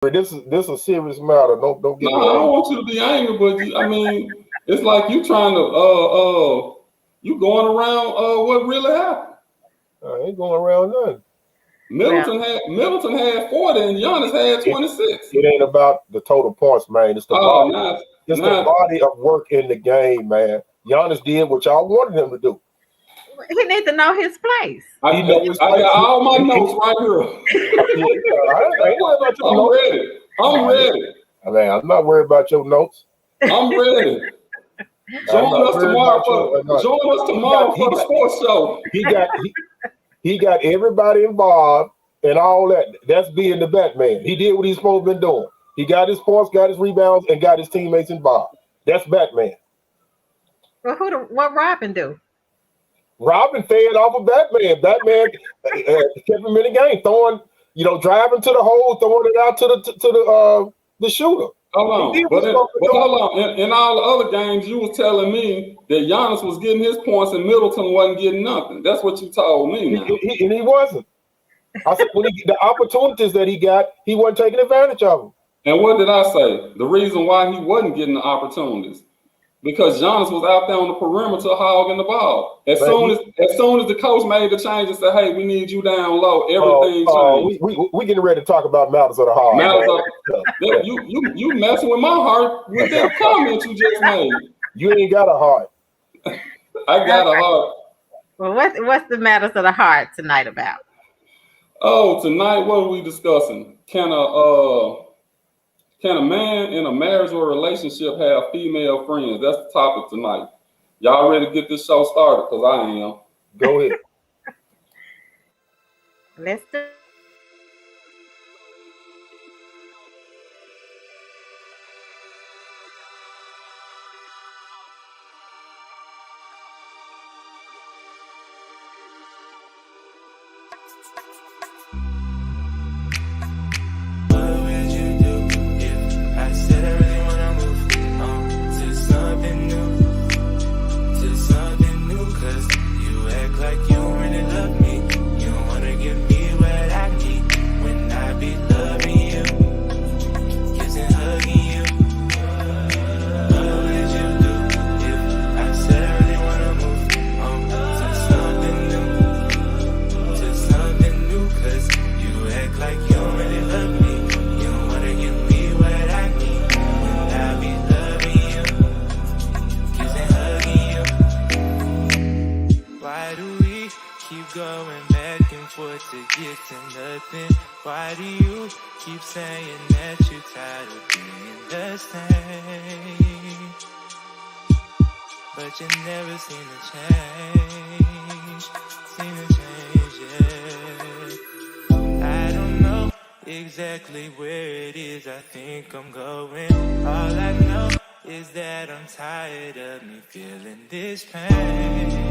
This a serious matter. Don't get No, me I don't angry. want you to be angry, but I mean, it's like you trying to you going around what really happened. I ain't going around nothing. Middleton had 40 and Giannis had 26. It ain't about the total points, man. It's the body. It's the body of work in the game, man. Giannis did what y'all wanted him to do. He needs to know his place. I got all my notes right here. I ain't worried about your notes. I'm ready. I mean, I'm not worried about your notes. I'm ready. Join us tomorrow for the sports show. He got everybody involved and all that. That's being the Batman. He did what he's supposed to be doing. He got his points, got his rebounds, and got his teammates involved. That's Batman. Well, what Robin do? Robin fed off of Batman. Batman kept him in the game, driving to the hole, throwing it out to the shooter. Hold on, but hold on. In all the other games, you was telling me that Giannis was getting his points and Middleton wasn't getting nothing. That's what you told me. Now. And he wasn't. I said the opportunities that he got, he wasn't taking advantage of them. And what did I say? The reason why he wasn't getting the opportunities. Because Giannis was out there on the perimeter hogging the ball. As soon as the coach made the change and said, "Hey, we need you down low," everything changed. We getting ready to talk about matters of the heart. You messing with my heart with that comment you just made. You ain't got a heart. I got a heart. Well, what's the matters of the heart tonight about? Oh, tonight what are we discussing? Can a man in a marriage or relationship have female friends? That's the topic tonight. Y'all ready to get this show started? Because I am. Go ahead. Let's do. Why do you keep saying that you're tired of being the same? But you never seem to change, yeah. I don't know exactly where it is I think I'm going. All I know is that I'm tired of me feeling this pain.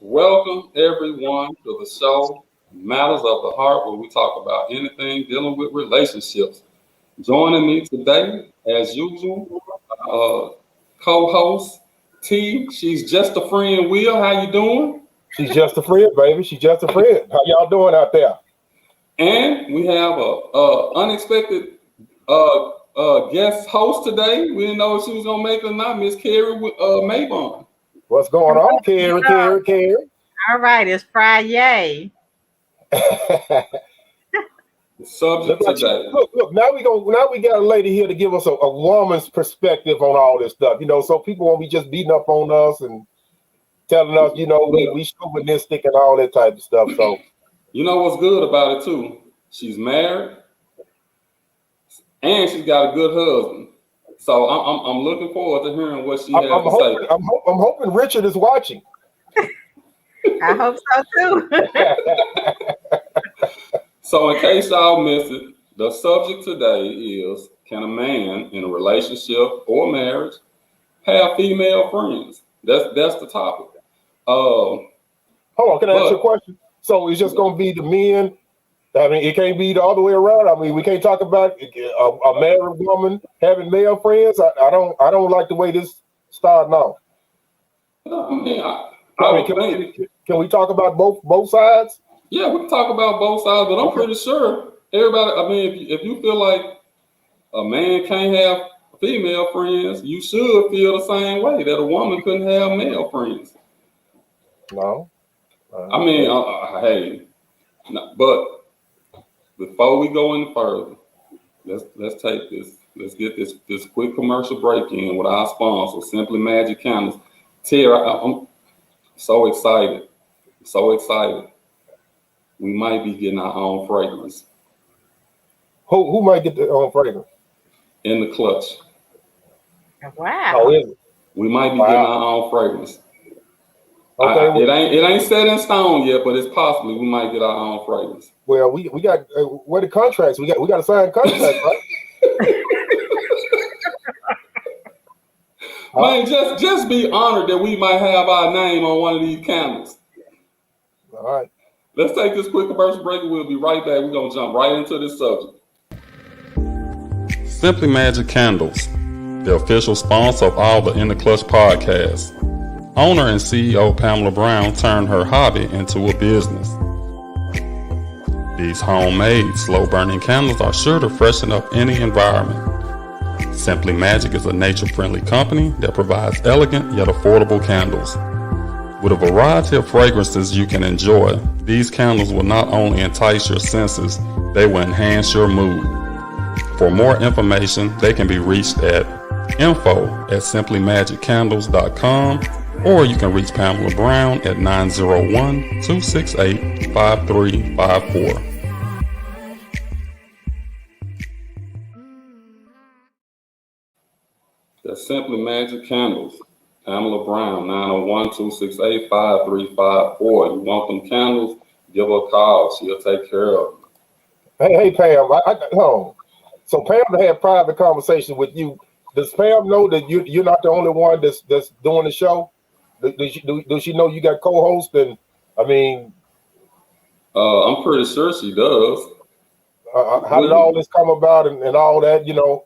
Welcome everyone to the show, Matters of the Heart, where we talk about anything dealing with relationships. Joining me today, as usual, co-host T. She's just a friend. Will, how you doing? She's just a friend, baby. She's just a friend. How y'all doing out there? And we have a unexpected guest host today. We didn't know if she was gonna make it or not. Miss Carrie Maybon. What's going on, Carrie? All right, it's Friday. Subject today. Look. Now we got a lady here to give us a woman's perspective on all this stuff. So people won't be just beating up on us and telling us, we chauvinistic and all that type of stuff. So, you know what's good about it too? She's married, and she's got a good husband. So I'm looking forward to hearing what she has to say. I'm hoping Richard is watching. I hope so too. So in case y'all missed it, the subject today is, can a man in a relationship or marriage have female friends? That's the topic. Hold on, can I ask you a question? So it's just going to be the men. I mean, it can't be the other way around. I mean, we can't talk about a married woman having male friends. I don't like the way this starting off. Can we talk about both sides? Yeah, we can talk about both sides, but I'm pretty sure everybody. I mean, if you feel like a man can't have female friends, you should feel the same way that a woman couldn't have male friends. No. I mean, hey, no, but before we go any further, let's take this. Let's get this quick commercial break in with our sponsor, Simply Magic Candles. Tara, I'm so excited. So excited. We might be getting our own fragrance. Who might get their own fragrance? In the clutch. Wow. Oh, is it? We might be getting our own fragrance. Okay. It ain't set in stone yet, but it's possibly we might get our own fragrance. Well, we got where the contracts? We got to sign contracts, right? Man, just be honored that we might have our name on one of these candles. All right. Let's take this quick commercial break and we'll be right back. We're going to jump right into this subject. Simply Magic Candles, the official sponsor of all the In the Clutch podcasts. Owner and CEO Pamela Brown turned her hobby into a business. These homemade, slow-burning candles are sure to freshen up any environment. Simply Magic is a nature-friendly company that provides elegant yet affordable candles. With a variety of fragrances you can enjoy, these candles will not only entice your senses, they will enhance your mood. For more information, they can be reached at info@simplymagiccandles.com, or you can reach Pamela Brown at 901-268-5354. That's Simply Magic Candles. Pamela Brown, 901-268-5354. You want them candles? Give her a call. She'll take care of them. Hey, Pam. I got home. So Pam had private conversation with you. Does Pam know that you're not the only one that's doing the show? Does she know you got co-host? And I mean, I'm pretty sure she does. How did all this come about and all that? You know.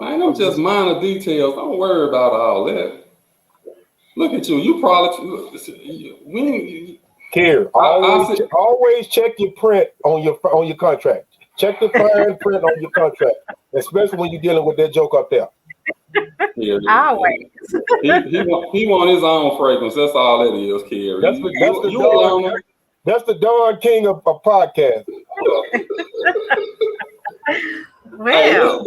Man, I'm just minor details. Don't worry about all that. Look at you. You probably Care. Always check your print on your contract. Check the fine print on your contract, especially when you're dealing with that joke up there. Yeah, Always. He want his own fragrance. That's all that is, Kerry. That's the Don King of podcasts. Well,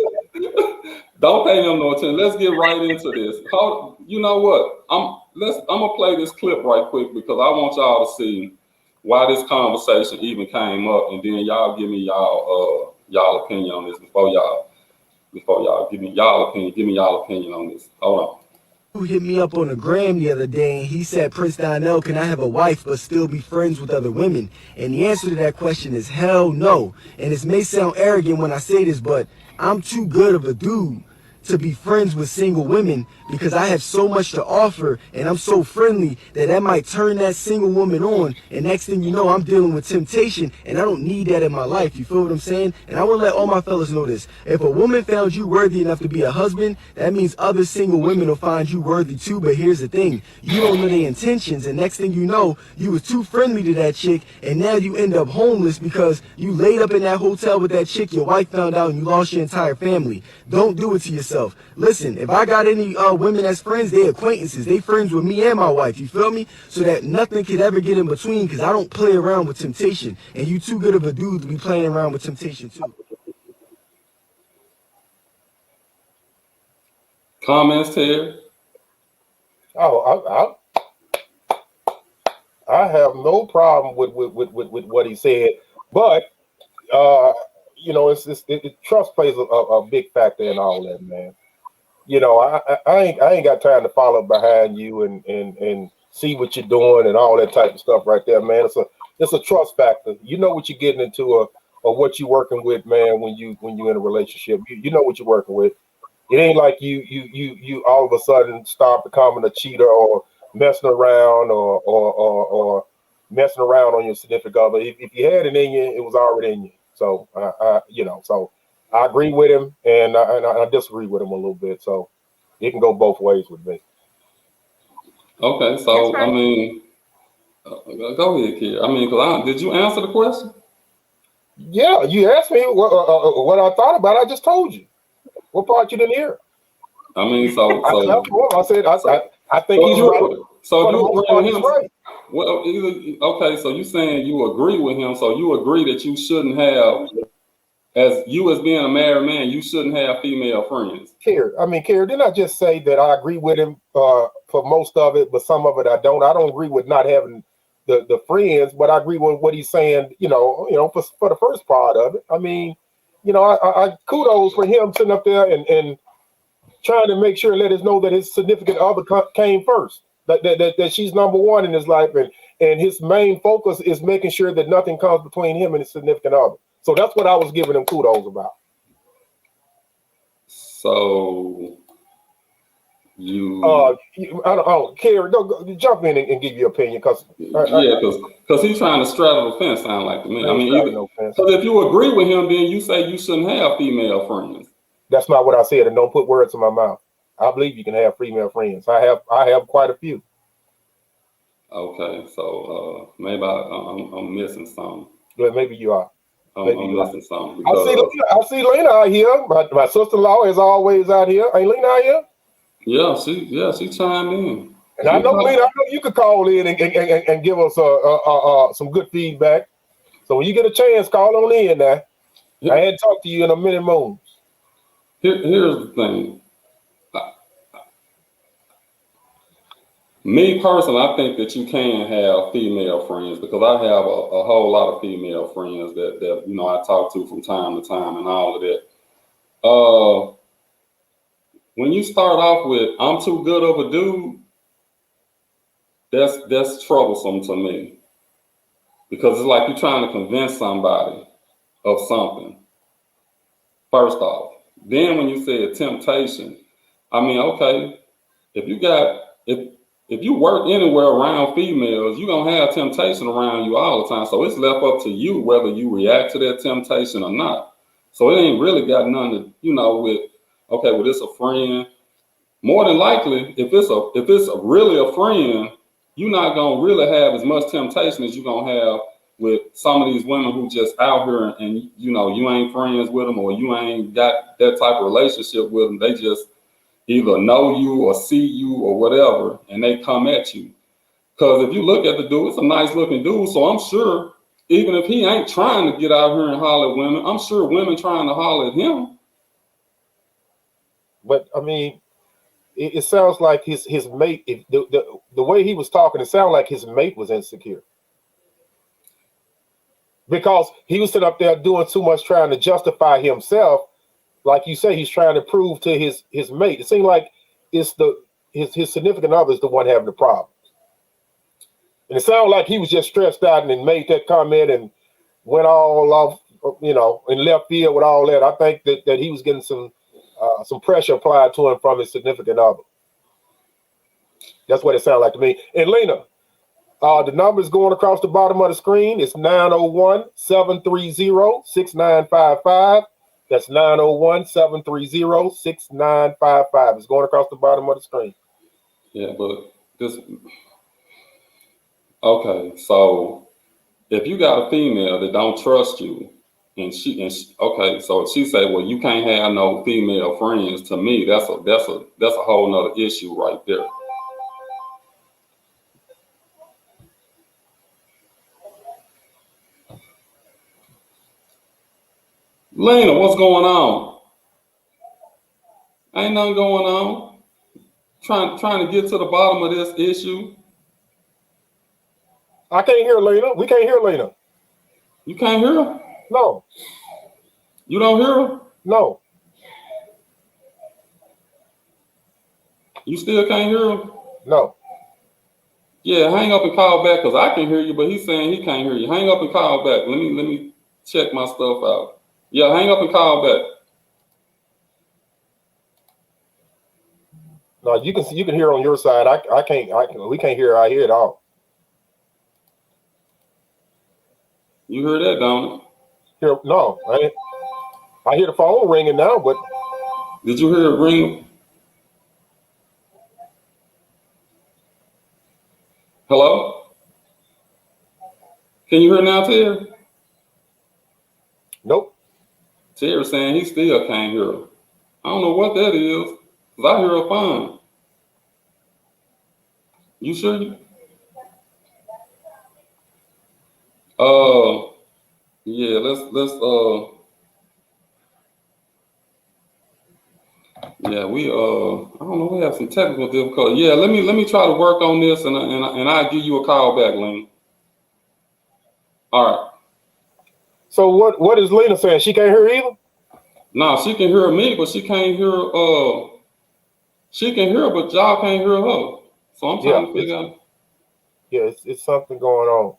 don't pay him no attention. Let's get right into this. You know what? I'm gonna play this clip right quick because I want y'all to see why this conversation even came up, and then y'all give me y'all opinion on this before y'all give me y'all opinion. Give me y'all opinion on this. Hold on. Who hit me up on the gram the other day and he said, Prince Donnell, can I have a wife but still be friends with other women? And the answer to that question is hell no. And this may sound arrogant when I say this, but I'm too good of a dude to be friends with single women because I have so much to offer and I'm so friendly that might turn that single woman on, and next thing you know I'm dealing with temptation and I don't need that in my life. You feel what I'm saying? And I want to let all my fellas know this. If a woman found you worthy enough to be a husband, that means other single women will find you worthy too. But here's the thing, you don't know their intentions, and next thing you know you was too friendly to that chick and now you end up homeless because you laid up in that hotel with that chick, your wife found out, and you lost your entire family. Don't do it to yourself. Listen, if I got any women as friends, they acquaintances. They friends with me and my wife, you feel me? So that nothing could ever get in between, because I don't play around with temptation. And you too good of a dude to be playing around with temptation too. Comments, Terry? Oh, I have no problem with what he said, but you know, trust plays a big factor in all that, man. You know, I ain't got time to follow behind you and see what you're doing and all that type of stuff right there, man. It's a trust factor. You know what you're getting into, what you're working with, man. When you in a relationship, you know what you're working with. It ain't like you all of a sudden start becoming a cheater or messing around or messing around on your significant other. If you had it in you, it was already in you. So so I agree with him, and I disagree with him a little bit. So it can go both ways with me. Okay, so I mean, go ahead, kid. I mean, did you answer the question? Yeah, you asked me what I thought about it. I just told you. What part you didn't hear? I mean, I said I think he's right. So you agree with him? Right. Well, okay. So you saying you agree with him? So you agree that you shouldn't have, as being a married man, you shouldn't have female friends. Kerry, didn't I just say that I agree with him for most of it, but some of it I don't. I don't agree with not having the friends, but I agree with what he's saying. For the first part of it. I mean, I kudos for him sitting up there and trying to make sure and let us know that his significant other came first. That she's number one in his life, and his main focus is making sure that nothing comes between him and his significant other. So that's what I was giving him kudos about. So you, I don't care. Go jump in and give your opinion, because he's trying to straddle the fence. Sound like to me. I mean, because if you agree with him, then you say you shouldn't have female friends. That's not what I said, and don't put words in my mouth. I believe you can have female friends. I have quite a few. Okay, so maybe I'm missing something. Yeah, maybe you are. I'm missing something. I see Lena out here. My sister-in-law is always out here. Ain't Lena out here? Yeah, she chimed in. And I know, Lena, I know you could call in and give us some good feedback. So when you get a chance, call on in now. I hadn't talked to you in a minute moons. Here's the thing. Me personally, I think that you can have female friends, because I have a whole lot of female friends that I talk to from time to time and all of that. When you start off with "I'm too good of a dude," that's troublesome to me, because it's like you're trying to convince somebody of something. First off, then when you say temptation, I mean, okay, if you work anywhere around females, you're going to have temptation around you all the time. So it's left up to you whether you react to that temptation or not. So it ain't really got nothing to, with it's a friend. More than likely, if it's really a friend, you're not going to really have as much temptation as you're going to have with some of these women who just out here and you ain't friends with them, or you ain't got that type of relationship with them. They just either know you or see you or whatever, and they come at you. Because if you look at the dude, it's a nice looking dude. So I'm sure even if he ain't trying to get out here and holler at women, I'm sure women trying to holler at him. But I mean, it sounds like his mate, the way he was talking, it sounded like his mate was insecure. Because he was sitting up there doing too much, trying to justify himself. Like you say, he's trying to prove to his mate. It seemed like it's his significant other is the one having the problems. And it sounded like he was just stressed out and then made that comment and went all off, in left field with all that. I think that he was getting some pressure applied to him from his significant other. That's what it sounded like to me. And Lena, the number is going across the bottom of the screen. It's 901-730-6955. That's 901-730-6955. It's going across the bottom of the screen. Yeah, but okay, so if you got a female that don't trust you, so if she say, well, you can't have no female friends, to me, that's a whole nother issue right there. Lena, what's going on? Ain't nothing going on. Trying to get to the bottom of this issue. I can't hear Lena. We can't hear Lena. You can't hear her? No. You don't hear her? No. You still can't hear her? No. Yeah, hang up and call back, because I can hear you, but he's saying he can't hear you. Hang up and call back. Let me check my stuff out. Yeah, hang up and call back. No, you can hear on your side. We can't hear out here at all. You heard that, don't you? Here, no, I hear the phone ringing now, but Did you hear it ring? Hello? Can you hear now, Terry? nope. Terry saying he still can't hear her. I don't know what that is, because I hear her fine. You sure? Yeah, yeah, we I don't know, we have some technical difficulty. Yeah, let me try to work on this, and I'll give you a call back, Lena. All right. So what is Lena saying? She can't hear either? No, she can hear me, but she can't hear she can hear, but y'all can't hear her. So I'm trying to figure out. Yeah, it's something going on.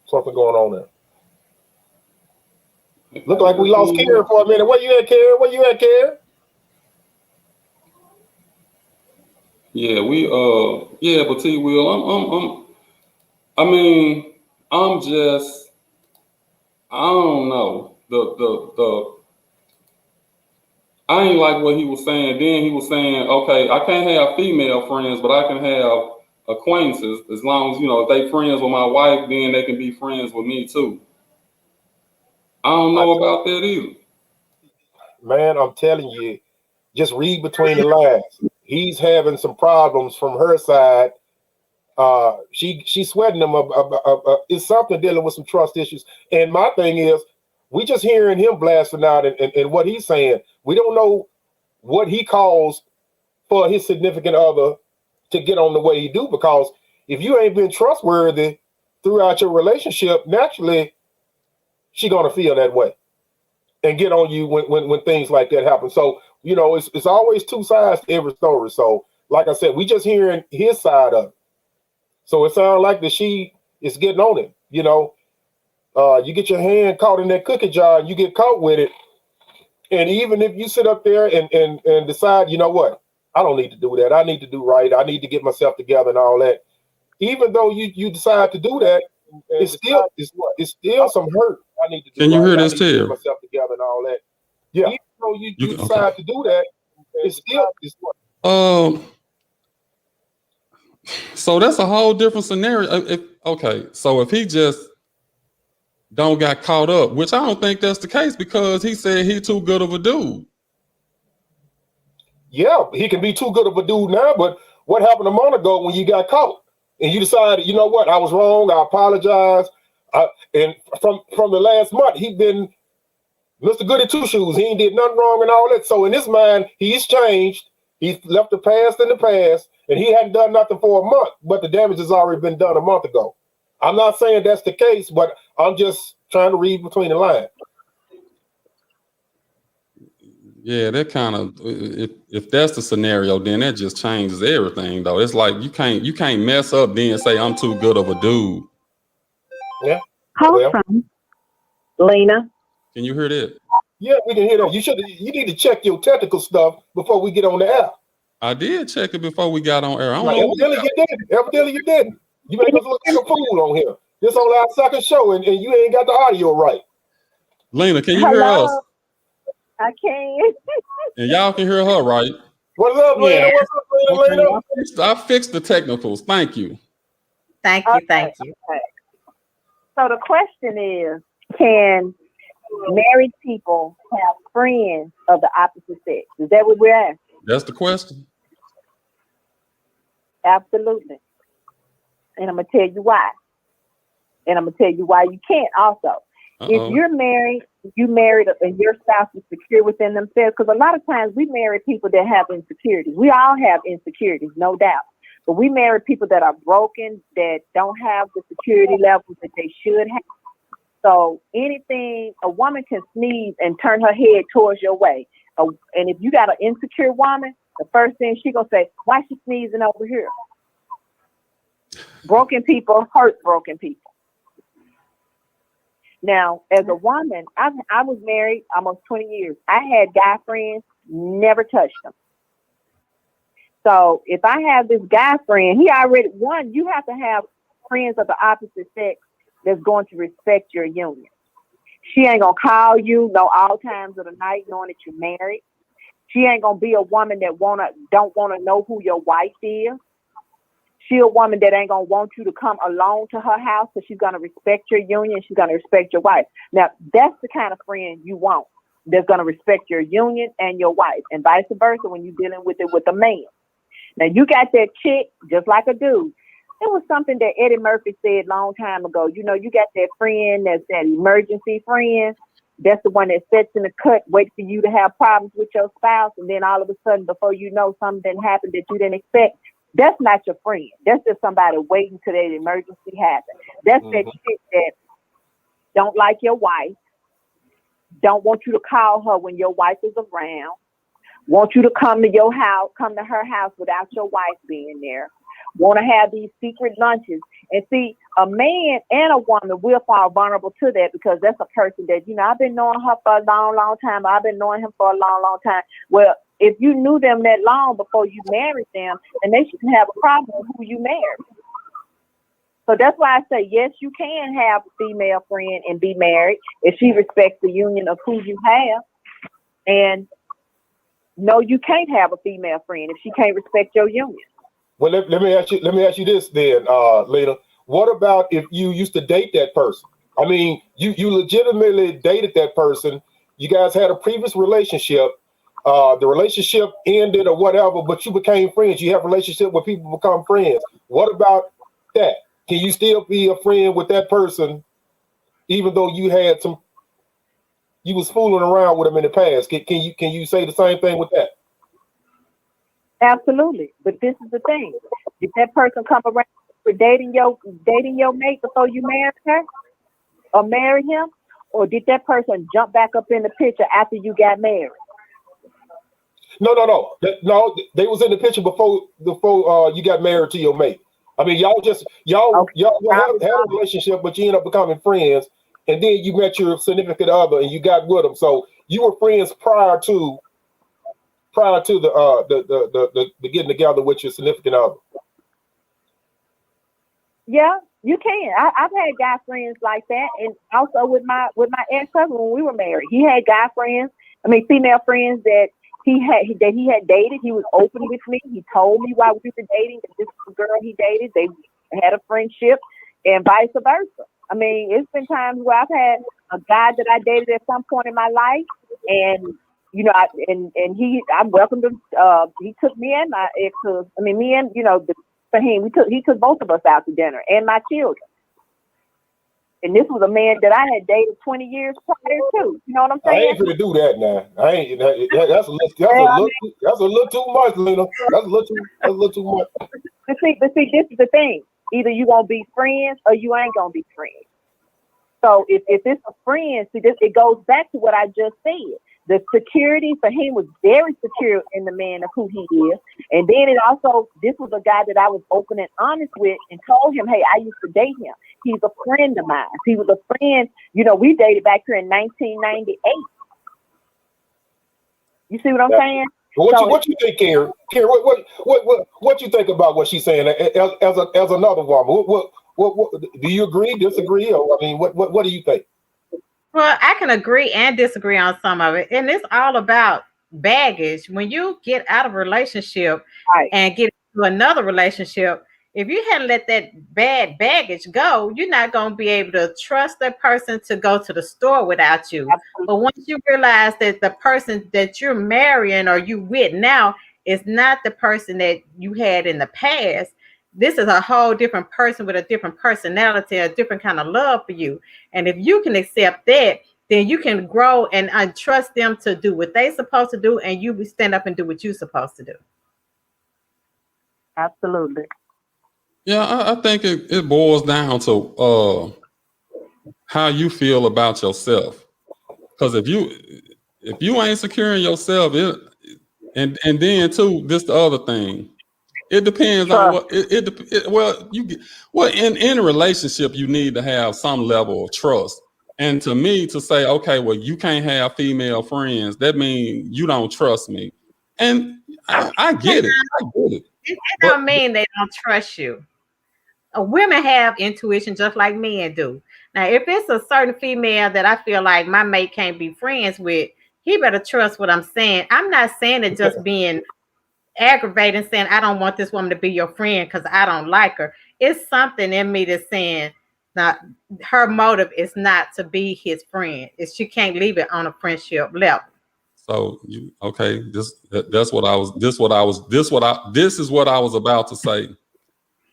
Something going on there. Look like we lost Karen for a minute. Where you at, Karen? Where you at, Karen? Yeah, yeah, but T Will, I'm just, I don't know. I ain't like what he was saying. Then he was saying, okay, I can't have female friends, but I can have acquaintances as long as, if they friends with my wife, then they can be friends with me too. I don't know about that either. Man, I'm telling you, just read between the lines. He's having some problems from her side. She's sweating him up. It's something dealing with some trust issues. And my thing is, we just hearing him blasting out and what he's saying. We don't know what he calls for his significant other to get on the way he do, because if you ain't been trustworthy throughout your relationship, naturally she gonna feel that way and get on you when things like that happen. So it's always two sides to every story. So like I said, we just hearing his side of it. So it sounds like that she is getting on him. You get your hand caught in that cookie jar and you get caught with it. And even if you sit up there and decide, you know what, I don't need to do that. I need to do right. I need to get myself together and all that. Even though you decide to do that, it's still some hurt. I need to do. Can you hear this, I need to too? get myself together and all that. Yeah. Even though you decide to do that, it's still. So that's a whole different scenario. So if he just don't got caught up, which I don't think that's the case, because he said he too good of a dude. Yeah, he can be too good of a dude now, but what happened a month ago when you got caught and you decided, you know what, I was wrong, I apologize. And from the last month, he's been Mr. Goody Two Shoes. He ain't did nothing wrong and all that. So in his mind, he's changed. He's left the past in the past, and he hadn't done nothing for a month, but the damage has already been done a month ago. I'm not saying that's the case, but I'm just trying to read between the lines. Yeah, that kind of, if that's the scenario, then that just changes everything, though. It's like you can't mess up then say I'm too good of a dude. Yeah. Call from Lena. Can you hear that? Yeah, we can hear that. You need to check your technical stuff before we get on the air. I did check it before we got on air. I don't know. Evidently you didn't. You made us look like a fool on here. This on our second show, and you ain't got the audio right. Lena, can you hear us? I can. And y'all can hear her, right? What's up, Lena? Yeah. What's up, Lena? I fixed the technicals. Thank you. Thank you. Thank you. Okay. So the question is, can married people have friends of the opposite sex? Is that what we're asking? That's the question. Absolutely. And I'm going to tell you why. And I'm going to tell you why you can't also. If you're married, and your spouse is secure within themselves, because a lot of times we marry people that have insecurities. We all have insecurities, no doubt. But we marry people that are broken, that don't have the security levels that they should have. So anything, a woman can sneeze and turn her head towards your way. And if you got an insecure woman, the first thing she gonna say, why she sneezing over here? Broken people hurt broken people. Now, as a woman, I was married almost 20 years. I had guy friends, never touched them. So if I have this guy friend, you have to have friends of the opposite sex that's going to respect your union. She ain't gonna call you all times of the night knowing that you're married. She ain't gonna be a woman that don't wanna know who your wife is. She a woman that ain't gonna want you to come alone to her house, because she's gonna respect your union. She's gonna respect your wife. Now, that's the kind of friend you want, that's gonna respect your union and your wife, and vice versa when you're dealing with it with a man. Now, you got that chick just like a dude. It was something that Eddie Murphy said long time ago. You got that friend that's that emergency friend. That's the one that sits in the cut, wait for you to have problems with your spouse, and then all of a sudden, before you know, something happened that you didn't expect. That's not your friend. That's just somebody waiting till that emergency happens. That's that chick that don't like your wife, don't want you to call her when your wife is around, want you to come to her house without your wife being there, want to have these secret lunches. And see, a man and a woman will fall vulnerable to that, because that's a person that, I've been knowing her for a long, long time. I've been knowing him for a long, long time. Well, if you knew them that long before you married them, then they shouldn't have a problem with who you married. So that's why I say, yes, you can have a female friend and be married if she respects the union of who you have. And no, you can't have a female friend if she can't respect your union. Well, let me ask you this then, Lena. What about if you used to date that person? I mean, you legitimately dated that person. You guys had a previous relationship. The relationship ended or whatever, but you became friends. You have a relationship where people become friends. What about that? Can you still be a friend with that person, even though you was fooling around with them in the past? Can you say the same thing with that? Absolutely. But this is the thing. Did that person come around for dating your mate before you married her or married him? Or did that person jump back up in the picture after you got married? No. They was in the picture before you got married to your mate. I mean, y'all had a relationship, but you ended up becoming friends, and then you met your significant other and you got with them. So you were friends prior to the getting together with your significant other. Yeah, you can. I've had guy friends like that, and also with my ex-husband when we were married, he had guy friends. Female friends that he had dated. He was open with me. He told me while we were dating that this was the girl he dated. They had a friendship, and vice versa. It's been times where I've had a guy that I dated at some point in my life, and I welcomed him. He took me and my ex-husband. For him, he took both of us out to dinner and my children. And this was a man that I had dated 20 years prior to. You know what I'm saying? I ain't gonna do that now. That's a little too much, Lena. That's a little too much. But see, this is the thing. Either you gonna be friends or you ain't gonna be friends. So if it's a friend, see, it goes back to what I just said. The security for him was very secure in the man of who he is. And then this was a guy that I was open and honest with and told him, hey, I used to date him. He's a friend of mine. He was a friend. We dated back here in 1998. You see what I'm saying? Well, what you think, Karen? Karen, what you think about what she's saying as another woman? What do you agree, disagree? Or, what do you think? Well, I can agree and disagree on some of it. And it's all about baggage. When you get out of a relationship and get into another relationship, if you hadn't let that bad baggage go, you're not going to be able to trust that person to go to the store without you. Absolutely. But once you realize that the person that you're marrying or you with now is not the person that you had in the past, this is a whole different person with a different personality, a different kind of love for you. And if you can accept that, then you can grow and trust them to do what they're supposed to do, and you stand up and do what you're supposed to do. Absolutely. Yeah, I think it boils down to how you feel about yourself. Because if you ain't securing yourself, and then too, this the other thing. It depends on what in a relationship you need to have some level of trust. And to me, to say, okay, well, you can't have female friends, that means you don't trust me. And I get it. I get it. It don't mean they don't trust you. Women have intuition just like men do. Now, if it's a certain female that I feel like my mate can't be friends with, he better trust what I'm saying. I'm not saying it just being aggravating, saying I don't want this woman to be your friend because I don't like her. It's something in me that's saying that her motive is not to be his friend. She can't leave it on a friendship level. So this is what I was about to say.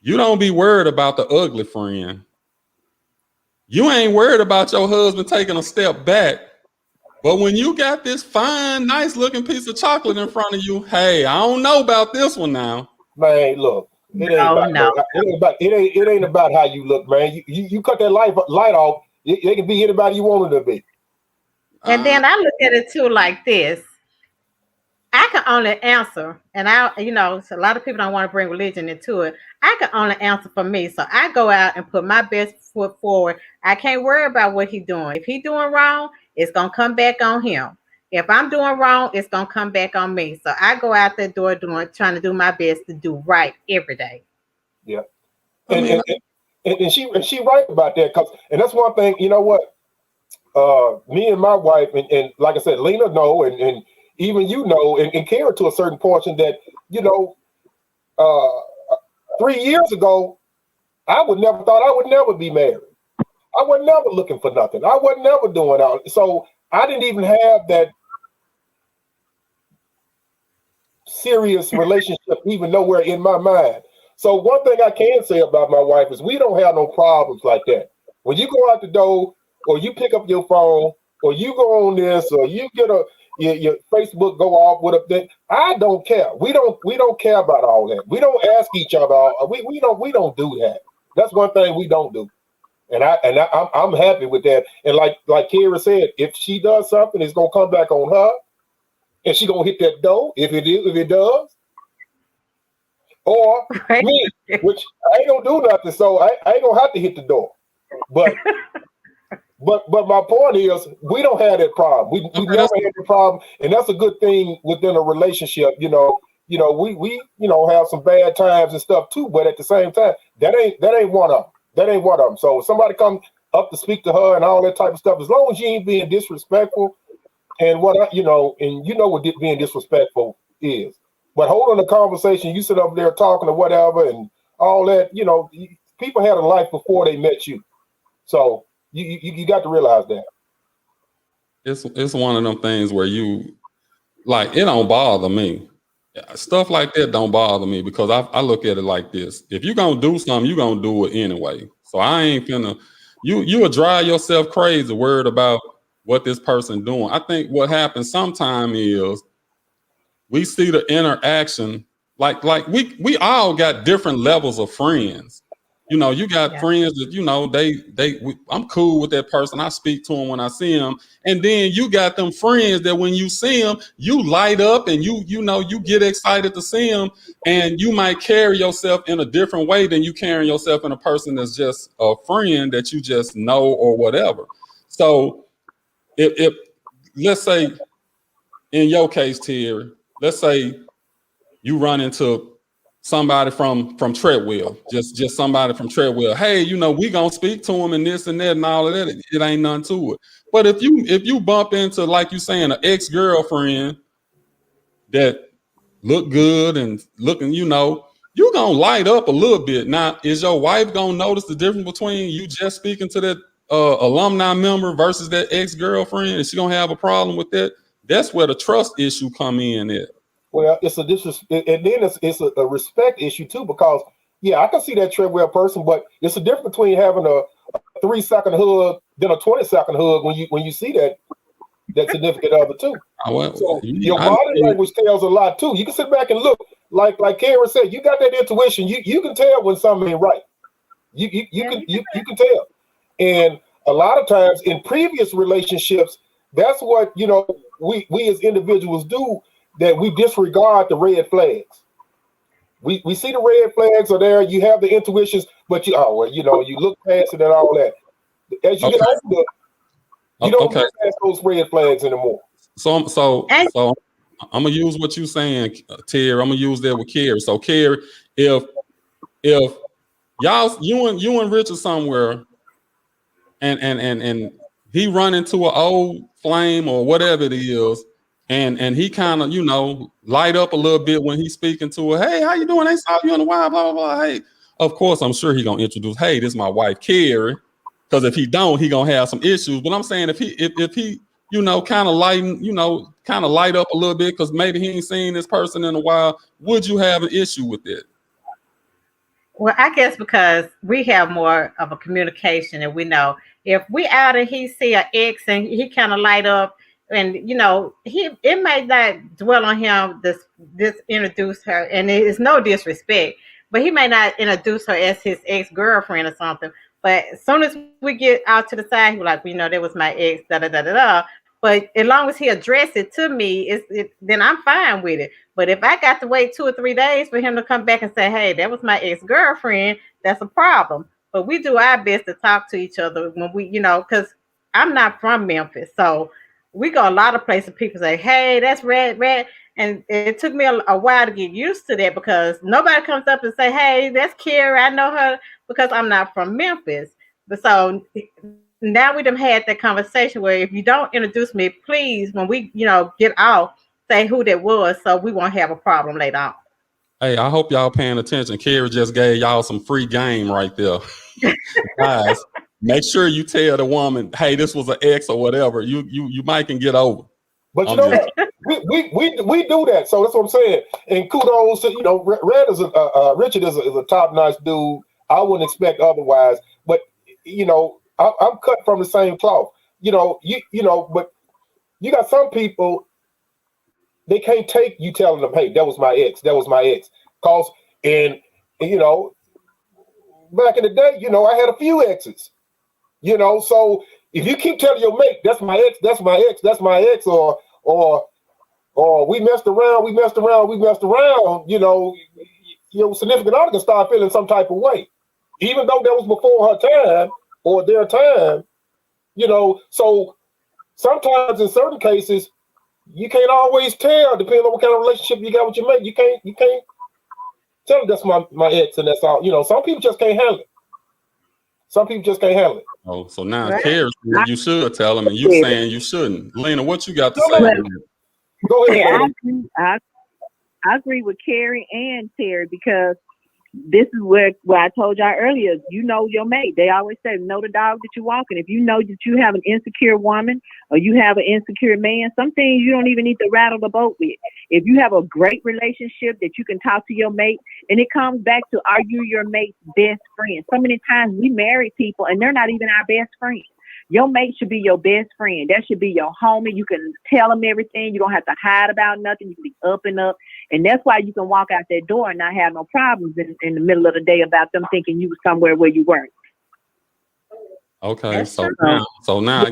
You don't be worried about the ugly friend. You ain't worried about your husband taking a step back. But when you got this fine, nice looking piece of chocolate in front of you, hey, I don't know about this one now. Man, look, it ain't about how you look, man. You cut that light off, it can be anybody you want it to be. And then I look at it too like this. I can only answer, and so a lot of people don't want to bring religion into it. I can only answer for me. So I go out and put my best foot forward. I can't worry about what he's doing. If he's doing wrong, it's going to come back on him. If I'm doing wrong, it's going to come back on me. So I go out that door trying to do my best to do right every day. Yeah. And she right about that. And that's one thing, you know what? Me and my wife, and like I said, Lena know, and even and Karen to a certain portion that, 3 years ago, I would never be married. I was never looking for nothing. I was never doing all. So I didn't even have that serious relationship even nowhere in my mind. So one thing I can say about my wife is we don't have no problems like that. When you go out the door, or you pick up your phone, or you go on this, or you get your Facebook go off with a thing, I don't care. We don't care about all that. We don't ask each other. We don't do that. That's one thing we don't do. And I'm happy with that. And like Kara said, if she does something, it's gonna come back on her, and she gonna hit that door if it does, or me, which I ain't gonna do nothing. So I ain't gonna have to hit the door. But my point is, we don't have that problem. We never had the problem, and that's a good thing within a relationship. We have some bad times and stuff too, but at the same time, that ain't one of them. That ain't one of them. So if somebody come up to speak to her and all that type of stuff, as long as you ain't being disrespectful, and what being disrespectful is. But holding a conversation, you sit up there talking or whatever, and all that. People had a life before they met you, so you got to realize that. It's one of them things where it don't bother me. Stuff like that don't bother me because I look at it like this. If you're going to do something, you're going to do it anyway. So I ain't finna, you will drive yourself crazy worried about what this person doing. I think what happens sometime is we see the interaction, like we all got different levels of friends. You got friends that, I'm cool with that person. I speak to them when I see them. And then you got them friends that when you see them, you light up and you get excited to see them. And you might carry yourself in a different way than you carrying yourself in a person that's just a friend that you just know or whatever. So if let's say in your case, Terry, let's say you run into somebody from Treadwell, just somebody from Treadwell. Hey, we gonna speak to him and this and that and all of that. It ain't nothing to it. But if you bump into, like you saying, an ex-girlfriend that look good and looking, you gonna light up a little bit. Now, is your wife gonna notice the difference between you just speaking to that alumni member versus that ex-girlfriend? Is she gonna have a problem with that? That's where the trust issue come in at. Well, it's and then it's a respect issue too, because I can see that Treadwell person, but it's a difference between having a 3-second hug than a 20-second hug when you see that significant other too. So your body language tells a lot too. You can sit back and look, like Karen said, you got that intuition. You can tell when something ain't right. You can tell. And a lot of times in previous relationships, that's what we as individuals do. That we disregard the red flags. We see the red flags are there. You have the intuitions, but you look past it and all that. As you get older, You don't Okay. get past those red flags anymore. So I'm gonna use what you're saying, Terry. I'm gonna use that with Carrie. So Carrie, if y'all you and Richard somewhere, and he run into an old flame or whatever it is, and he kind of light up a little bit when he's speaking to her. Hey, how you doing? They saw you in a while. Blah blah blah. Hey, of course I'm sure he gonna introduce. Hey, this is my wife Carrie. Because if he don't, he gonna have some issues. But I'm saying if he kind of light up a little bit because maybe he ain't seen this person in a while, would you have an issue with it? Well, I guess because we have more of a communication, and we know if we out and he see an ex and he kind of light up, and it might not dwell on him this introduce her, and it's no disrespect, but he may not introduce her as his ex-girlfriend or something. But as soon as we get out to the side, he's like, that was my ex, da da da da da. But as long as he addressed it to me, then I'm fine with it. But if I got to wait 2 or 3 days for him to come back and say, hey, that was my ex-girlfriend, that's a problem. But we do our best to talk to each other when we, because I'm not from Memphis. So we go a lot of places, people say, hey, that's red. And it took me a while to get used to that because nobody comes up and say, hey, that's Carrie, I know her, because I'm not from Memphis. But so now we done had that conversation where if you don't introduce me, please, when we, get out, say who that was so we won't have a problem later on. Hey, I hope y'all paying attention. Carrie just gave y'all some free game right there. Guys, make sure you tell the woman, hey, this was an ex or whatever. You might can get over. But we do that. So that's what I'm saying. And kudos to, Richard is a top-notch dude. I wouldn't expect otherwise. But, I'm cut from the same cloth. But you got some people, they can't take you telling them, hey, that was my ex. Back in the day, I had a few exes. So if you keep telling your mate, that's my ex, or we messed around, your significant other can start feeling some type of way, even though that was before her time or their time, so sometimes in certain cases, you can't always tell, depending on what kind of relationship you got with your mate. You can't tell them that's my ex and that's all. Some people just can't handle it. Oh, so now Carrie, you should tell him, and you saying you shouldn't. Lena, what you got to say? Go ahead. I agree with Carrie and Terry because this is where I told y'all earlier, your mate. They always say, know the dog that you're walking. If you know that you have an insecure woman or you have an insecure man, some things you don't even need to rattle the boat with. If you have a great relationship that you can talk to your mate, and it comes back to, are you your mate's best friend? So many times we marry people and they're not even our best friends. Your mate should be your best friend. That should be your homie. You can tell them everything. You don't have to hide about nothing. You can be up and up. And that's why you can walk out that door and not have no problems in the middle of the day about them thinking you were somewhere where you weren't. Okay, that's so true. now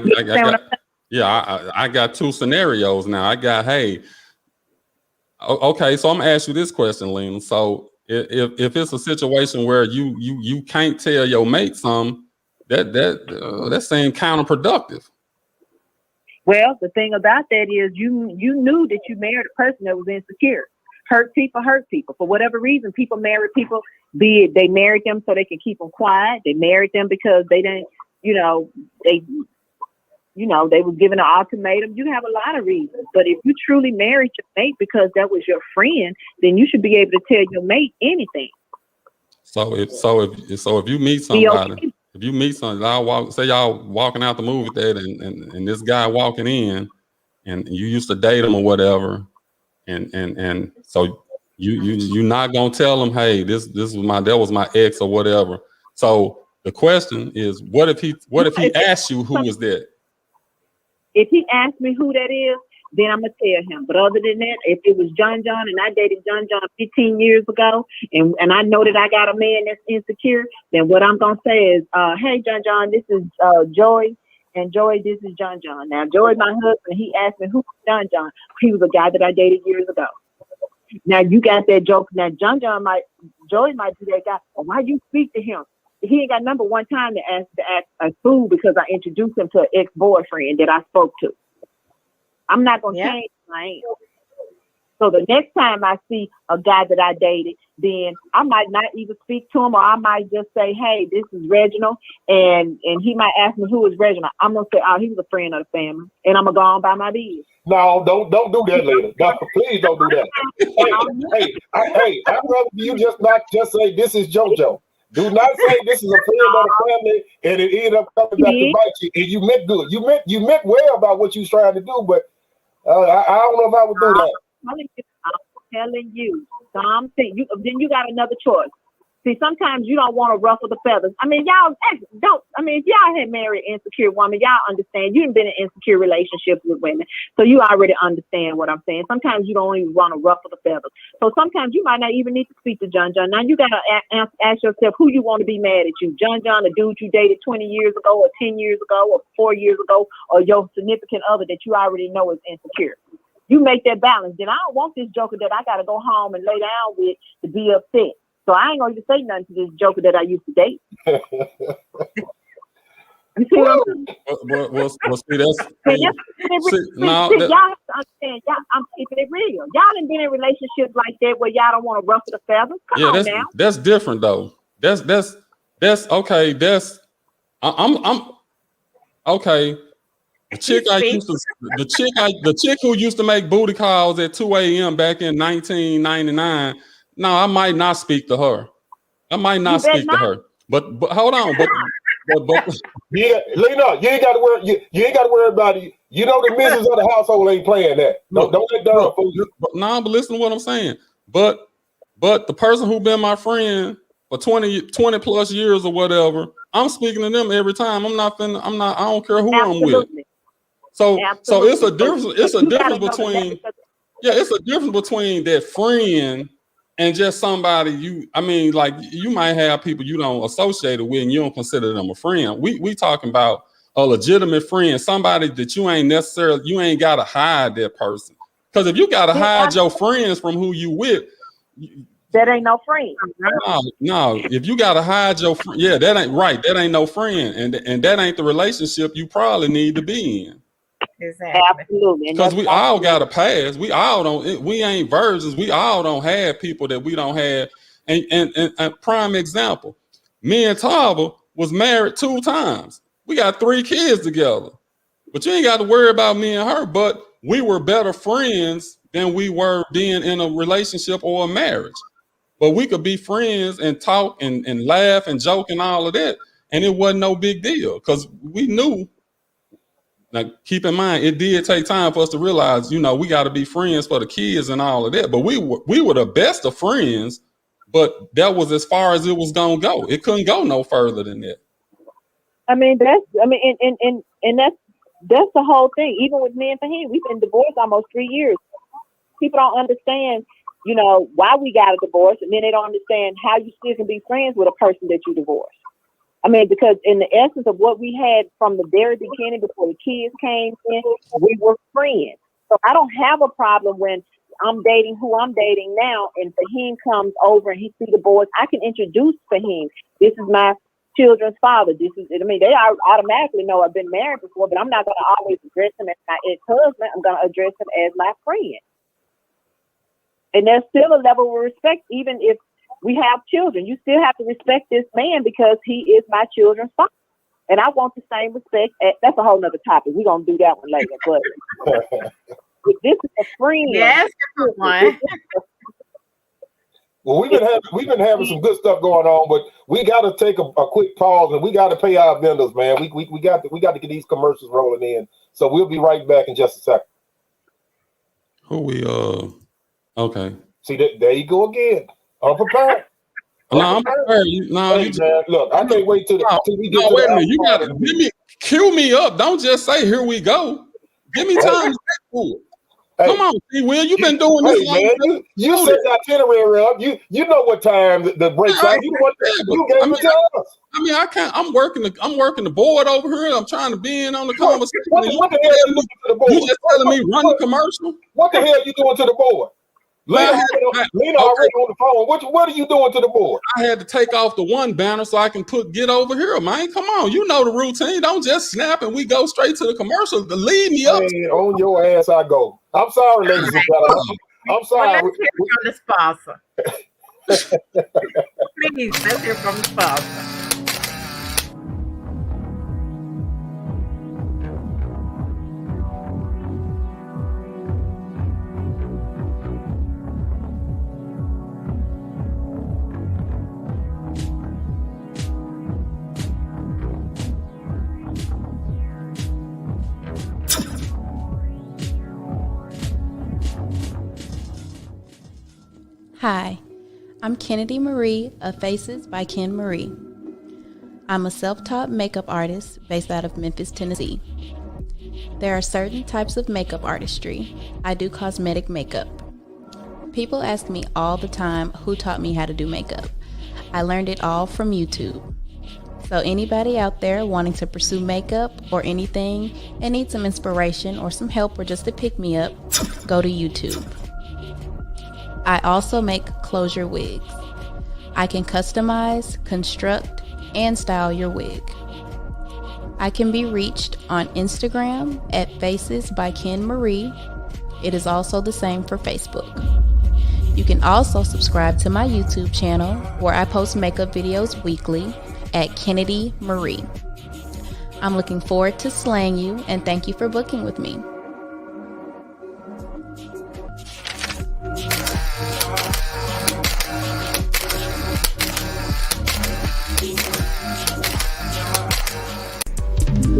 I got two scenarios now. I got, hey, okay, so I'm gonna ask you this question, Lena. So if it's a situation where you can't tell your mate something, that seems counterproductive. Well, the thing about that is you knew that you married a person that was insecure. Hurt people. For whatever reason, people marry people, be it they married them so they can keep them quiet. They married them because they didn't, they was given an ultimatum. You have a lot of reasons. But if you truly married your mate because that was your friend, then you should be able to tell your mate anything. So if you meet somebody, if you meet somebody, say y'all walking out the movie theater and this guy walking in and you used to date him or whatever, and so you're not gonna tell him, hey, that was my ex or whatever. So the question is, what if he asks you who was that? If he asks me who that is, then I'm gonna tell him. But other than that, if it was John and I dated John 15 years ago, and I know that I got a man that's insecure, then what I'm gonna say is, hey John, this is Joy, and Joy, this is John. Now Joy, my husband, he asked me who's John. He was a guy that I dated years ago. Now you got that joke. Now Joy might be that guy. Well, why you speak to him? he ain't got number one time to act a fool because I introduced him to an ex-boyfriend that I spoke to. I'm not gonna change my answer. So the next time I see a guy that I dated, then I might not even speak to him, or I might just say, "Hey, this is Reginald," and he might ask me, "Who is Reginald?" I'm gonna say, "Oh, he was a friend of the family," and I'm gonna go on by my business. No, don't do that, lady. No, please don't do that. I'd rather you just say this is JoJo. Do not say this is a friend of the family, and it ended up coming back to bite you. And you meant good. You meant well about what you was trying to do, but I don't know if I would do that. I'm telling you. So I'm saying then you got another choice. See, sometimes you don't want to ruffle the feathers. I mean, y'all don't. I mean, if y'all had married an insecure woman, y'all understand. You've been in insecure relationships with women, so you already understand what I'm saying. Sometimes you don't even want to ruffle the feathers. So sometimes you might not even need to speak to John. Now you gotta ask yourself who you want to be mad at you. John, the dude you dated 20 years ago, or 10 years ago, or 4 years ago, or your significant other that you already know is insecure. You make that balance. Then I don't want this joker that I gotta go home and lay down with to be upset. So I ain't gonna even say nothing to this joker that I used to date. You see what I'm saying? Well, see, that's y'all have to understand. I'm keeping it real. Y'all done been in relationships like that where y'all don't want to ruffle the feathers. Come on now. That's different though. That's okay. I'm okay. The chick who used to make booty calls at 2 a.m. back in 1999. No, I might not speak to her. I might not speak to her. But hold on. But yeah, Lena, you ain't got to worry. You ain't got to worry about it. You know the missus of the household ain't playing that. Don't let that fool you. But listen to what I'm saying. But the person who been my friend for 20 plus years or whatever, I'm speaking to them every time. I don't care who I'm with. So it's a difference. It's a difference between it's a difference between that friend and just somebody you might have people you don't associate it with and you don't consider them a friend. We talking about a legitimate friend, somebody that you ain't gotta hide that person. Because if you gotta hide your friends from who you with, that ain't no friend. No. If you gotta hide your friend, that ain't right. That ain't no friend, and that ain't the relationship you probably need to be in. Exactly. Absolutely. Because we all got a past. We all don't. We ain't virgins. We all don't have people that we don't have. And prime example, me and Tava was married 2 times. We got 3 kids together. But you ain't got to worry about me and her. But we were better friends than we were being in a relationship or a marriage. But we could be friends and talk and laugh and joke and all of that. And it wasn't no big deal because we knew. Now, keep in mind, it did take time for us to realize, we got to be friends for the kids and all of that. But we were the best of friends, but that was as far as it was going to go. It couldn't go no further than that. And that's the whole thing. Even with me and Fahim, we've been divorced almost 3 years. People don't understand, why we got a divorce, and then they don't understand how you still can be friends with a person that you divorced. I mean, because in the essence of what we had from the very beginning, before the kids came in, we were friends. So I don't have a problem when I'm dating who I'm dating now, and Fahim comes over and he see the boys. I can introduce Fahim. This is my children's father. They automatically know I've been married before, but I'm not going to always address him as my ex-husband. I'm going to address him as my friend. And there's still a level of respect, even if we have children. You still have to respect this man because he is my children's father. And I want the same respect. That's a whole nother topic. We're going to do that one later. But if this is a friend. Yes, one. Well, we've been having some good stuff going on, but we got to take a quick pause and we got to pay our vendors, man. We got to get these commercials rolling in. So we'll be right back in just a second. Okay. See, there you go again. Unprepared. I'm prepared. Look, I can't wait till we get to wait a minute. You gotta cue me up. Don't just say here we go. Give me time to get to it. Come on, Will. You've been doing this. Man, you set the itinerary up. You know what time the breaks are. You gave it to us. I mean, I can't. I'm working the board over here. I'm trying to be in on the conversation. What the hell you doing to the board? You just telling me run the commercial? What the hell you doing to the board? Lena already on the phone. What are you doing to the board? I had to take off the one banner so I can get over here, man. Come on, you know the routine. Don't just snap and we go straight to the commercial. Lead me up. Hey, on your ass I go. I'm sorry, ladies and gentlemen. I'm sorry. Well, let's hear from the sponsor. Please, let's hear from the sponsor. Hi, I'm Kennedy Marie of Faces by Ken Marie. I'm a self-taught makeup artist based out of Memphis, Tennessee. There are certain types of makeup artistry. I do cosmetic makeup. People ask me all the time who taught me how to do makeup. I learned it all from YouTube. So anybody out there wanting to pursue makeup or anything and need some inspiration or some help or just to pick me up, go to YouTube. I also make closure wigs. I can customize, construct, and style your wig. I can be reached on Instagram at Faces by Ken Marie. It is also the same for Facebook. You can also subscribe to my YouTube channel where I post makeup videos weekly at Kennedy Marie. I'm looking forward to slaying you and thank you for booking with me.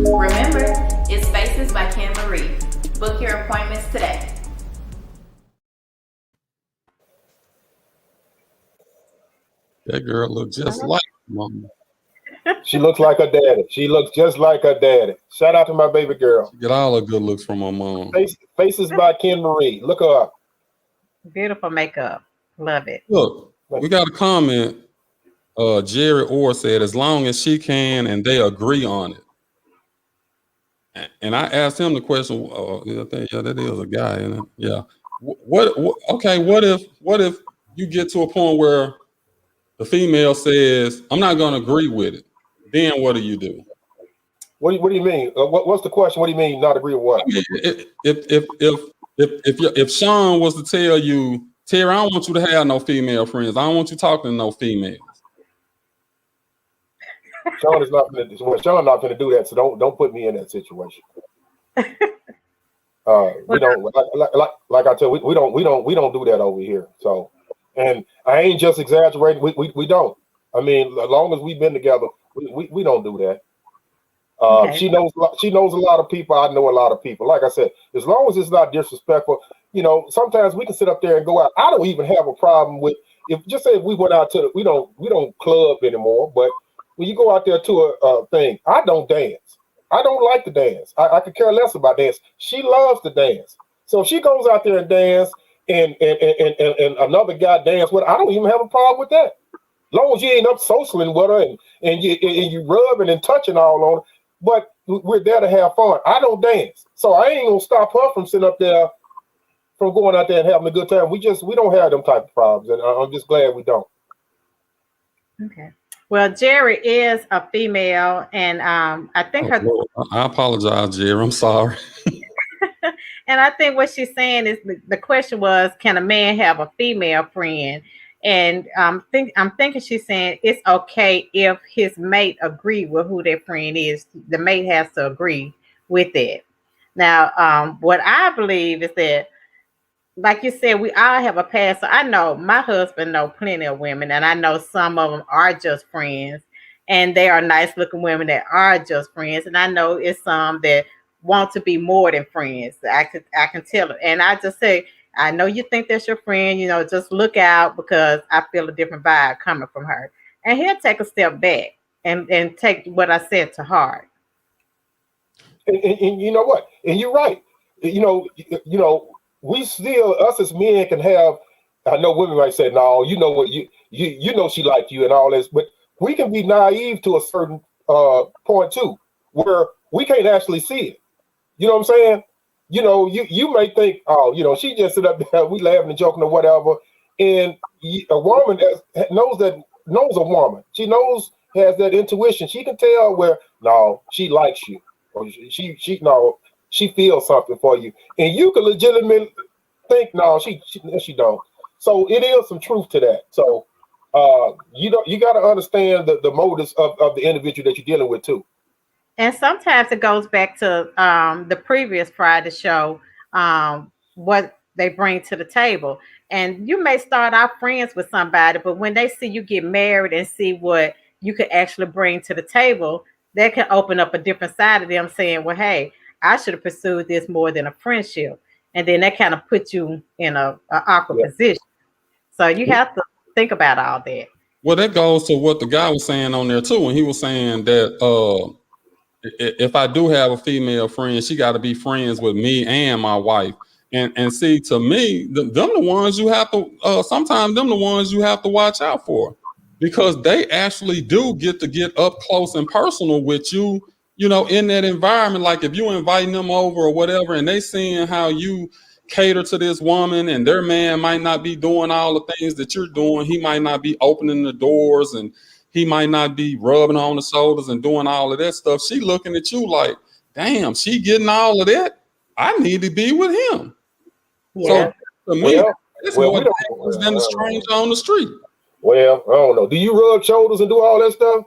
Remember, it's Faces by Ken Marie. Book your appointments today. That girl looks just like mama. She looks like her daddy. She looks just like her daddy. Shout out to my baby girl. She get all the good looks from my mom. Faces by Ken Marie. Look her up. Beautiful makeup. Love it. Look, we got a comment. Jerry Orr said, as long as she can and they agree on it. And I asked him the question. That is a guy, isn't it? Yeah. What if you get to a point where the female says, I'm not going to agree with it? Then what do you do? What do you mean? What's the question? What do you mean not agree with what? I mean, if Sean was to tell you, Terry, I don't want you to have no female friends. I don't want you talking to no females. Sean is not going to do that. So don't put me in that situation. We don't like I tell you, we don't do that over here. So, and I ain't just exaggerating. We don't. I mean, as long as we've been together, we don't do that. Okay. She knows a lot of people. I know a lot of people. Like I said, as long as it's not disrespectful, sometimes we can sit up there and go out. I don't even have a problem with just say if we went out to we don't club anymore, but when you go out there to a thing, I don't dance. I don't like to dance. I could care less about dance. She loves to dance. So if she goes out there and dance and another guy dance with her, I don't even have a problem with that. As long as you ain't up socialing with her and you rubbing and touching all on her. But we're there to have fun. I don't dance. So I ain't gonna stop her from sitting up there from going out there and having a good time. We don't have them type of problems. And I'm just glad we don't. Okay. Well, Jerry is a female, and I think I apologize, Jerry. I'm sorry. And I think what she's saying is the question was, can a man have a female friend? And I'm thinking she's saying it's okay if his mate agree with who their friend is. The mate has to agree with it. Now, what I believe is that, like you said, we all have a past. So I know my husband know plenty of women, and I know some of them are just friends, and they are nice looking women that are just friends. And I know it's some that want to be more than friends. I can tell it. And I just say, I know you think that's your friend, just look out, because I feel a different vibe coming from her. And he'll take a step back and take what I said to heart. And you know what? And you're right. We still, us as men can have, I know women might say, no, you know what, you know she like you and all this, but we can be naive to a certain point too, where we can't actually see it. You know what I'm saying? you know, you may think, oh, you know, she just sit up there, we laughing and joking or whatever. And a woman knows a woman. She has that intuition. She can tell where, no, she likes you, or she feels something for you, and you can legitimately think, no, she don't. So it is some truth to that. So you got to understand the motives of the individual that you're dealing with too. And sometimes it goes back to the previous Friday show, what they bring to the table. And you may start out friends with somebody, but when they see you get married and see what you could actually bring to the table, that can open up a different side of them saying, well, hey, I should have pursued this more than a friendship. And then that kind of puts you in a awkward position. So you have to think about all that. Well, that goes to what the guy was saying on there too. When he was saying that if I do have a female friend, she got to be friends with me and my wife. And see, to me, them the ones you have to sometimes them the ones you have to watch out for, because they actually do get up close and personal with you, you know, in that environment. Like if you inviting them over or whatever, and they seeing how you cater to this woman, and their man might not be doing all the things that you're doing. He might not be opening the doors, and he might not be rubbing on the shoulders and doing all of that stuff. She looking at you like, damn, she getting all of that. I need to be with him. Yeah. So to me, it's more dangerous than the stranger on the street. Well, I don't know. Do you rub shoulders and do all that stuff?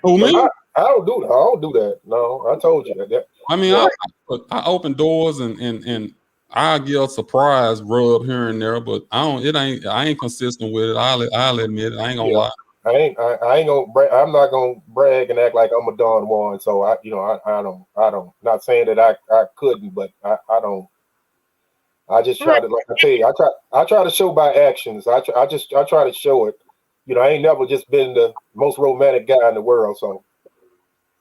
Who, me? I don't do that. I don't do that. No, I told you that. I mean, I open doors and I get a surprise rub here and there, but I ain't consistent with it. I'll admit it. I ain't gonna lie. I ain't gonna. I'm not gonna brag and act like I'm a Don Juan. So I don't. Not saying that I couldn't, but I don't. I just try to, like I tell you, I try to show by actions. I try to show it. You know, I ain't never just been the most romantic guy in the world. So.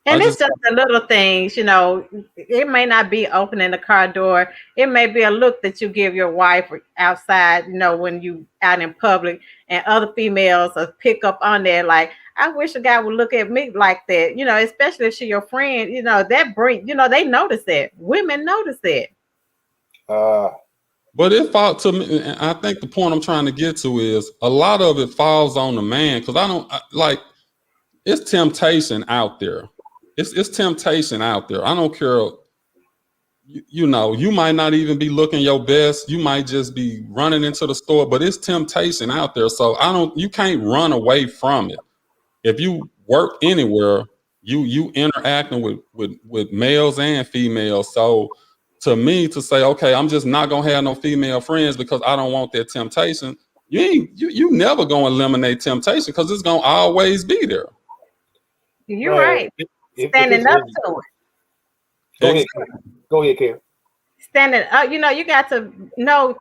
And it's just the little things, you know. It may not be opening the car door. It may be a look that you give your wife outside, you know, when you out in public, and other females pick up on that. Like, I wish a guy would look at me like that, you know, especially if she's your friend. You know, they notice that. Women notice that. But it falls to me. I think the point I'm trying to get to is a lot of it falls on the man, because it's temptation out there. It's temptation out there. I don't care. You know, you might not even be looking your best. You might just be running into the store, but it's temptation out there. So you can't run away from it. If you work anywhere, you interacting with males and females. So to me, to say, okay, I'm just not gonna have no female friends because I don't want that temptation. You never gonna eliminate temptation, because it's gonna always be there. You're right. Standing up to it. Go ahead, Karen. Standing up, you know, you got to know,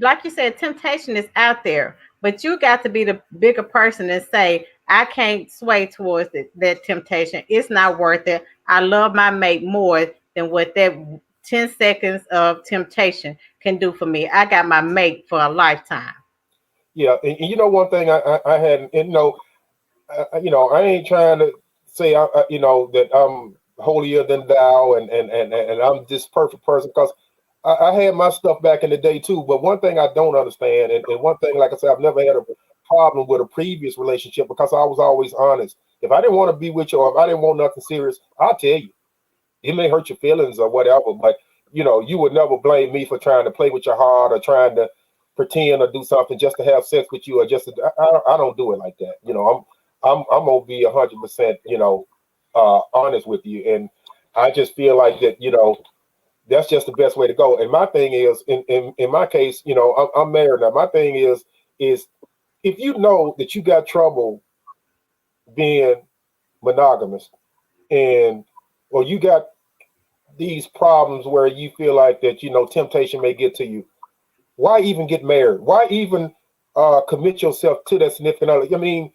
like you said, temptation is out there, but you got to be the bigger person and say, I can't sway towards that temptation. It's not worth it. I love my mate more than what that 10 seconds of temptation can do for me. I got my mate for a lifetime. Yeah, and you know, one thing I had, and I ain't trying to say that I'm holier than thou and I'm this perfect person, because I had my stuff back in the day too. But one thing I don't understand, and one thing, like I said, I've never had a problem with a previous relationship, because I was always honest. If I didn't want to be with you, or if I didn't want nothing serious, I'll tell you. It may hurt your feelings or whatever, but you know, you would never blame me for trying to play with your heart or trying to pretend or do something just to have sex with you, or just I don't do it like that. You know, I'm gonna be 100%, honest with you, and I just feel like that. You know, that's just the best way to go. And my thing is, in my case, you know, I'm married now. My thing is if you know that you got trouble being monogamous, or you got these problems where you feel like that, you know, temptation may get to you, why even get married? Why even commit yourself to that significant other? I mean,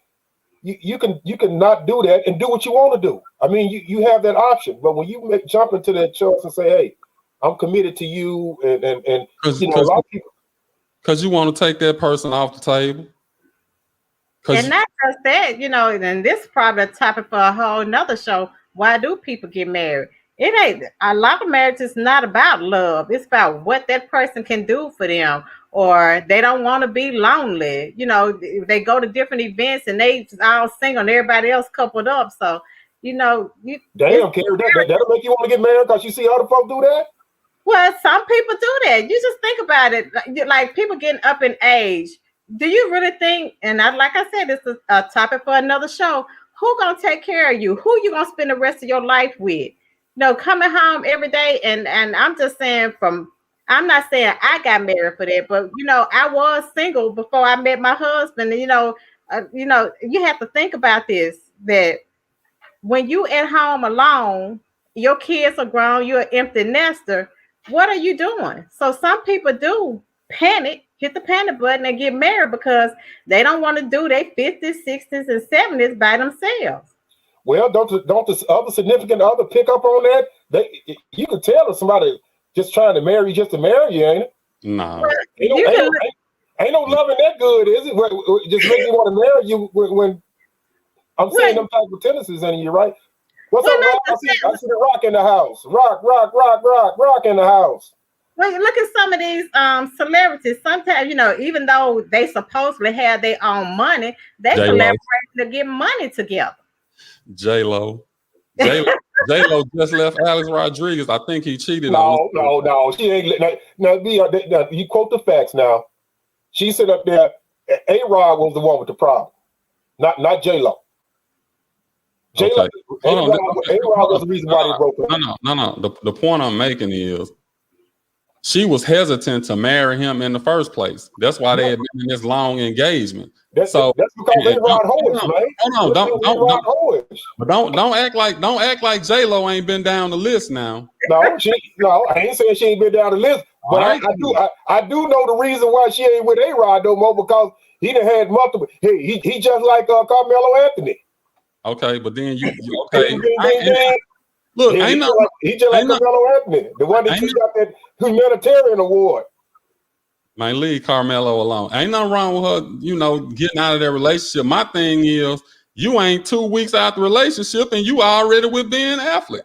you can not do that and do what you want to do. I mean, you have that option. But when you jump into that choice and say, hey, I'm committed to you, and you know, a lot of people, because you want to take that person off the table. And not just that, you know, and this is probably a topic for a whole nother show. Why do people get married? it ain't a lot of marriages not about love. It's about what that person can do for them, or they don't want to be lonely. You know, they go to different events and they all single and everybody else coupled up. So, you know, damn, Carrie, that'll make you want to get married because you see other folks do that? Well, some people do that. You just think about it. Like people getting up in age. Do you really think, and like I said, it's a topic for another show, who gonna take care of you? Who you gonna spend the rest of your life with? You know, coming home every day, and I'm just saying I'm not saying I got married for that, but you know, I was single before I met my husband. And you know, you have to think about this, that when you at home alone, your kids are grown, you're an empty nester. What are you doing? So some people do panic, hit the panic button and get married because they don't want to do their 50s, 60s, and 70s by themselves. Well, don't the other significant other pick up on that? You can tell if somebody just trying to marry you just to marry you, ain't it? No. Well, ain't no loving that good, is it? Just make me want to marry you when I'm seeing them type of tendencies in you, right? What's up, Rock? I see the Rock in the house. Rock in the house. Well, look at some of these celebrities. Sometimes, you know, even though they supposedly have their own money, they collaborate to get money together. J-Lo just left Alex Rodriguez. I think he cheated on her. No. She ain't. Now, you quote the facts now. She said up there, A-Rod was the one with the problem, not J-Lo. A-Rod was the reason why they broke up. No. The point I'm making is she was hesitant to marry him in the first place. That's why they had been in this long engagement. That's because A-Rod Hoish, But don't act like J-Lo ain't been down the list now. No, I ain't saying she ain't been down the list, but I do know the reason why she ain't with A-Rod no more, because he done had multiple. He just like Carmelo Anthony. Okay, but then you look, he just like Carmelo Anthony, the one that got that humanitarian award. Man, leave Carmelo alone. Ain't nothing wrong with her, you know, getting out of their relationship. My thing is, you ain't 2 weeks out the relationship and you already with Ben Affleck.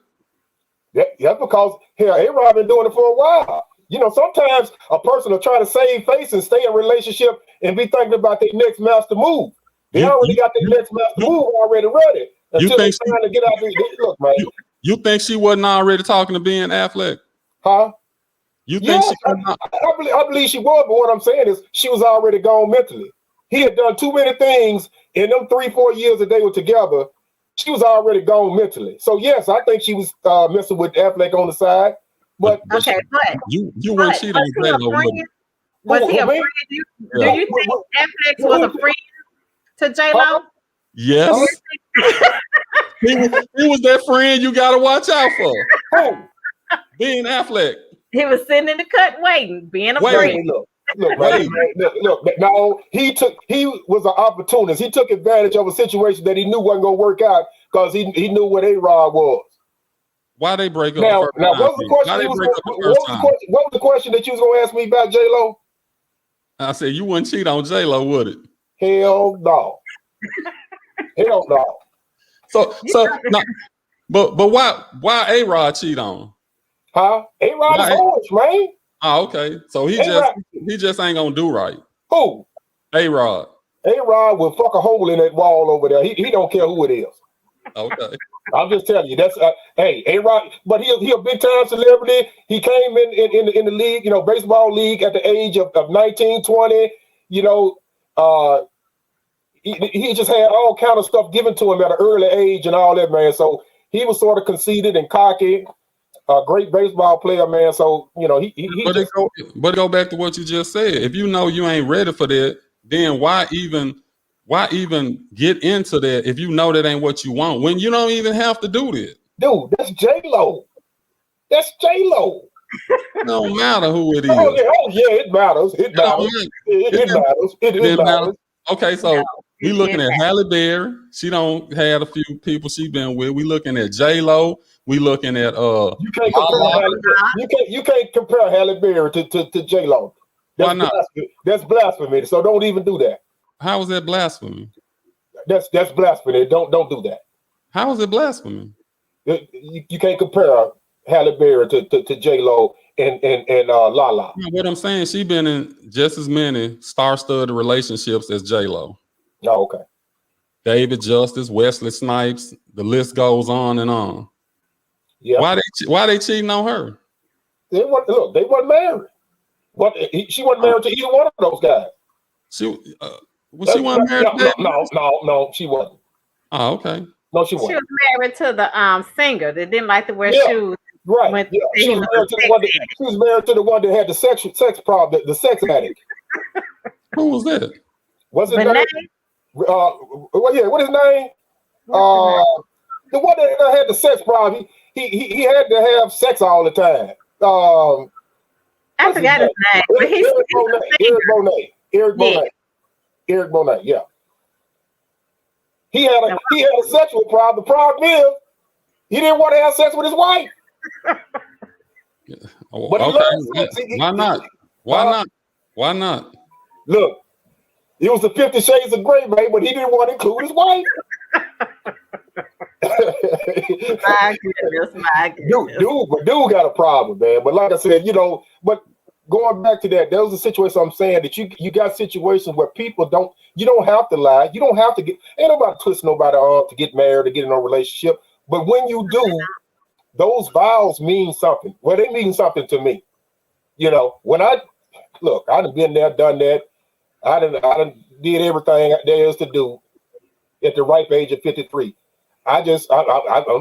That's because A-Rod been doing it for a while. You know, sometimes a person will try to save face and stay in a relationship and be thinking about their next master move. They already got their next master move already ready. Until they're trying to get out there. Look, man. You think she wasn't already talking to Ben Affleck? Huh? You think I believe she was, but what I'm saying is she was already gone mentally. He had done too many things in them 3-4 years that they were together. She was already gone mentally. So yes, I think she was messing with Affleck on the side. But you wouldn't cheat on J-Lo, would you? Was he a friend? Do you think Affleck was a friend to J-Lo? Yes. he was that friend you gotta watch out for. Ben Affleck. He was sitting in the cut waiting, being a friend. Look. No, he was an opportunist. He took advantage of a situation that he knew wasn't gonna work out because he knew what A-Rod was. Why they break up? What was the question that you was gonna ask me about J-Lo? I said you wouldn't cheat on J-Lo, would it? Hell no. Hell no. So no, but why A-Rod cheat on him? Huh? A-Rod is Hoish, man. Oh, okay. So he just ain't gonna do right. Who? A-Rod. A-Rod will fuck a hole in that wall over there. He don't care who it is. Okay. I'm just telling you, that's A-Rod, but he a big time celebrity. He came in the league, you know, baseball league at the age of 19, 20. You know, he just had all kind of stuff given to him at an early age and all that, man. So he was sort of conceited and cocky. A great baseball player, man. So you know, but go back to what you just said. If you know you ain't ready for that, then why even get into that if you know that ain't what you want? When you don't even have to do this. Dude, that's J-Lo. That's J-Lo. It don't matter who it is. Oh yeah, it matters. It matters. It matters. Okay, so we looking at Halle Berry. She don't had a few people she been with. We looking at J-Lo. We looking at you can't compare Halle Berry to J-Lo. Why not? That's blasphemy. So don't even do that. How is that blasphemy? That's blasphemy. Don't do that. How is it blasphemy? You can't compare Halle Berry to J-Lo and Lala. What I'm saying, she been in just as many star-studded relationships as J-Lo. Oh, okay. David Justice, Wesley Snipes, the list goes on and on. Yeah. Why they cheating on her? They weren't married. She wasn't married to either one of those guys. She wasn't married. No, she wasn't. Oh, okay. No, she wasn't. She was married to the singer that didn't like to wear shoes. Right. Yeah. She was married to the one that had the sex problem, the sex addict. Who was that? What's his name? What his name? The one that had the sex problem. He had to have sex all the time. I forgot his name. But Eric Bonet. Yeah. He had a sexual problem. The problem is he didn't want to have sex with his wife. But okay. Why not? Look, it was the 50 Shades of Grey, man, but he didn't want to include his wife. My goodness. Dude got a problem, man. But like I said, but going back to that was a situation I'm saying that you got situations where you don't have to lie. You don't have to ain't nobody twisting nobody arm to get married or get in a relationship. But when you do, those vows mean something. Well, they mean something to me. When I done been there, done that. I done did everything there is to do at the ripe age of 53. I'm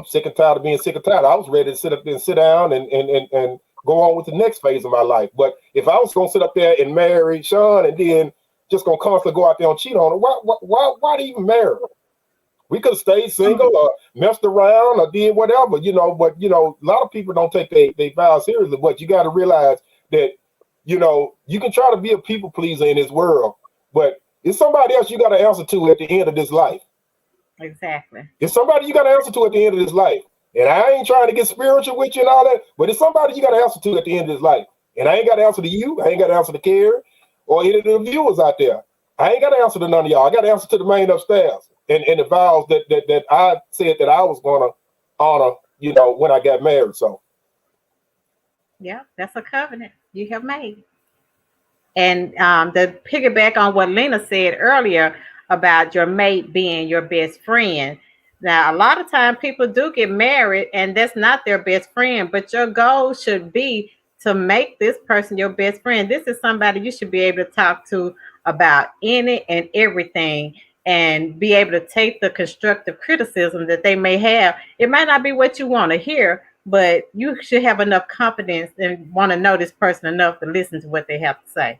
sick and tired of being sick and tired. I was ready to sit up and sit down and go on with the next phase of my life. But if I was gonna sit up there and marry Sean and then just gonna constantly go out there and cheat on her, why do you even marry her? We could have stayed single or messed around or did whatever, but a lot of people don't take their vows seriously. But you got to realize that, you can try to be a people pleaser in this world, but it's somebody else you got to answer to at the end of this life. Exactly. It's somebody you got to answer to at the end of this life. And I ain't trying to get spiritual with you and all that, but it's somebody you got to answer to at the end of this life. And I ain't got to answer to you. I ain't got to answer to Carrie or any of the viewers out there. I ain't got to answer to none of y'all. I got to answer to the man upstairs and the vows that I said that I was going to honor, when I got married. So. Yeah, that's a covenant you have made. And to piggyback on what Lena said earlier about your mate being your best friend. Now, a lot of times people do get married and that's not their best friend, but your goal should be to make this person your best friend. This is somebody you should be able to talk to about any and everything and be able to take the constructive criticism that they may have. It might not be what you want to hear, but you should have enough confidence and want to know this person enough to listen to what they have to say.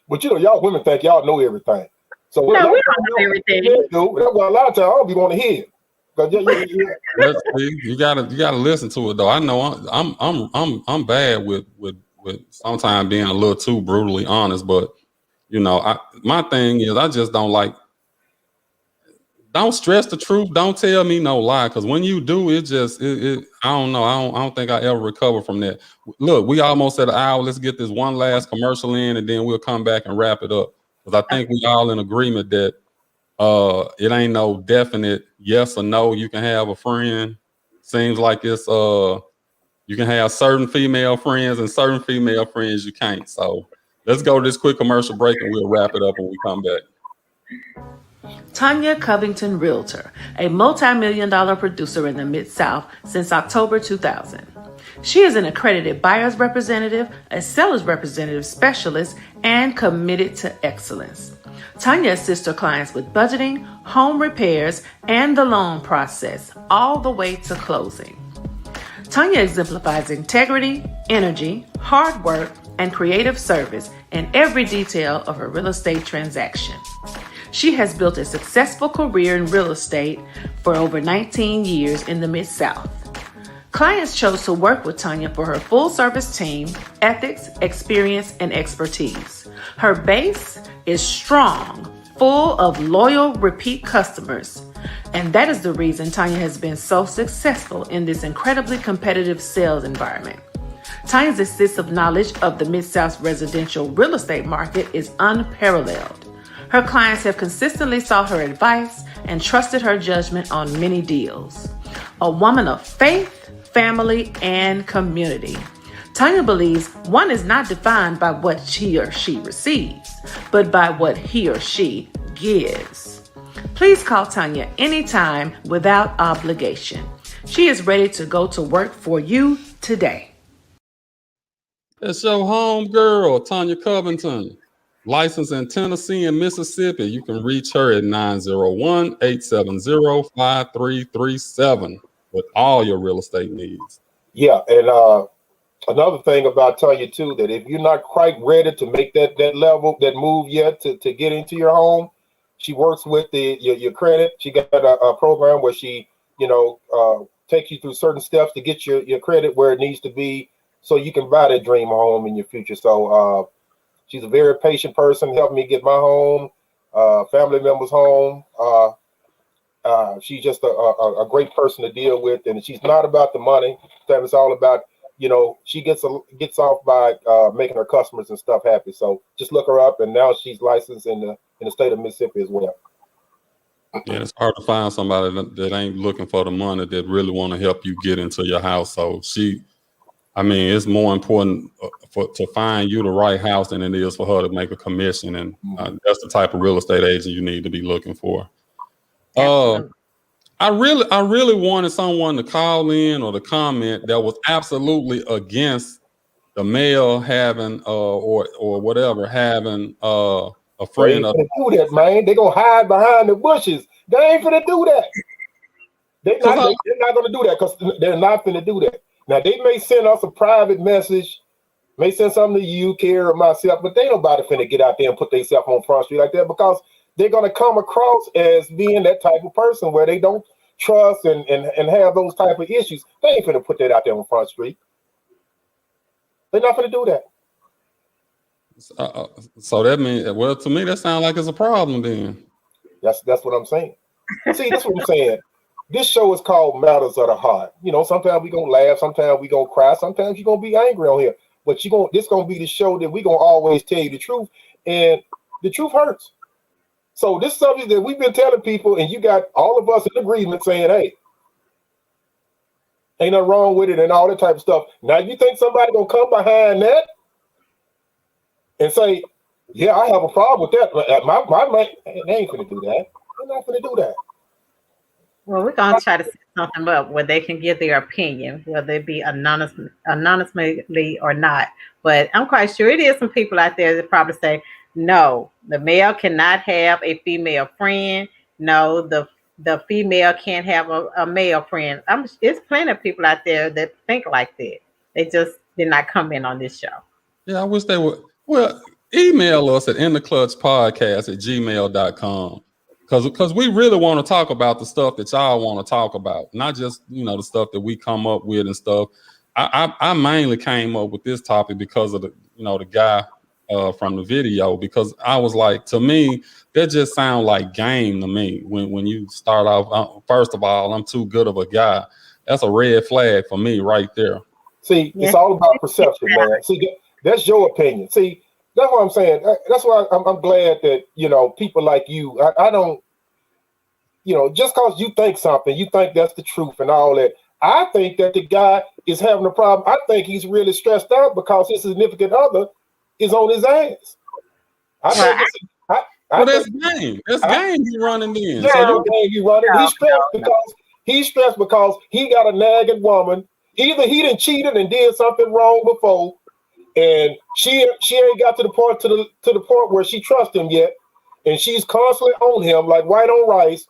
But y'all women think y'all know everything. So no, we don't know everything. Well, a lot of times I don't be want to hear. You gotta listen to it though. I know I'm bad with sometimes being a little too brutally honest, but my thing is I just don't like. Don't stress the truth. Don't tell me no lie, because when you do, I don't know. I don't think I ever recover from that. Look, we almost at an hour. Let's get this one last commercial in, and then we'll come back and wrap it up. Because I think we all in agreement that it ain't no definite yes or no. You can have a friend. Seems like it's you can have certain female friends and certain female friends you can't. So let's go to this quick commercial break, and we'll wrap it up when we come back. Tanya Covington Realtor, a multi-million-dollar producer in the Mid-South since October 2000. She is an accredited buyer's representative, a seller's representative specialist, and committed to excellence. Tanya assists her clients with budgeting, home repairs, and the loan process, all the way to closing. Tanya exemplifies integrity, energy, hard work, and creative service in every detail of her real estate transaction. She has built a successful career in real estate for over 19 years in the Mid-South. Clients chose to work with Tanya for her full-service team, ethics, experience, and expertise. Her base is strong, full of loyal, repeat customers. And that is the reason Tanya has been so successful in this incredibly competitive sales environment. Tanya's extensive knowledge of the Mid-South residential real estate market is unparalleled. Her clients have consistently sought her advice and trusted her judgment on many deals. A woman of faith, family, and community. Tanya believes one is not defined by what he or she receives, but by what he or she gives. Please call Tanya anytime without obligation. She is ready to go to work for you today. It's your home girl, Tanya Covington, licensed in Tennessee and Mississippi. You can reach her at 901-870-5337 with all your real estate needs. Yeah, and another thing about Tanya too, that if you're not quite ready to make that level, that move yet to get into your home, she works with your credit. She got a program where she, takes you through certain steps to get your credit where it needs to be, so you can buy that dream home in your future. So she's a very patient person, helping me get my home, family members home. She's just a great person to deal with, and she's not about the money. It's all about, she gets off by making her customers and stuff happy. So just look her up, and now she's licensed in the state of Mississippi as well. Yeah, it's hard to find somebody that ain't looking for the money, that really want to help you get into your house. So it's more important to find you the right house than it is for her to make a commission, and that's the type of real estate agent you need to be looking for. I really wanted someone to call in or to comment that was absolutely against the male having or whatever having a friend. They do that, man. They gonna hide behind the bushes. They ain't finna do that. They're not gonna do that, because they're not finna do that. Now they may send us a private message, may send something to you, Kara, or myself, but they nobody finna get out there and put themselves on Front Street like that, because they're gonna come across as being that type of person where they don't trust and have those type of issues. They ain't finna put that out there on Front Street. They're not finna do that. So that means, well, to me, that sounds like it's a problem then. That's what I'm saying. See, that's what I'm saying. This show is called Matters of the Heart. Sometimes we gonna laugh, sometimes we gonna cry, sometimes you're gonna be angry on here. But this gonna be the show that we gonna always tell you the truth, and the truth hurts. So this is something that we've been telling people, and you got all of us in agreement saying, hey, ain't nothing wrong with it and all that type of stuff. Now you think somebody gonna come behind that and say, yeah, I have a problem with that. My they ain't gonna do that. They're not gonna do that. Well, we're gonna try to set something up where they can give their opinion, whether it be anonymously or not. But I'm quite sure it is some people out there that probably say, no, the male cannot have a female friend. No, the female can't have a male friend. It's plenty of people out there that think like that. They just did not come in on this show. Yeah, I wish they would. Well, email us at intheclutchpodcast@gmail.com. Because we really want to talk about the stuff that y'all want to talk about, not just the stuff that we come up with and stuff. I mainly came up with this topic because of the guy from the video, because I was like, to me, that just sound like game to me. When you start off, first of all, I'm too good of a guy. That's a red flag for me right there. See, it's all about perception, man. See, that's your opinion. See, that's what I'm saying. That's why I'm glad that people like you. I don't, just because you think something, you think that's the truth and all that. I think that the guy is having a problem. I think he's really stressed out because his significant other is on his ass. That's game. That's game you running in. Yeah, so game you running. He's stressed because he got a nagging woman. Either he done cheated and did something wrong before, and she ain't got to the point where she trusts him yet, and she's constantly on him like white on rice.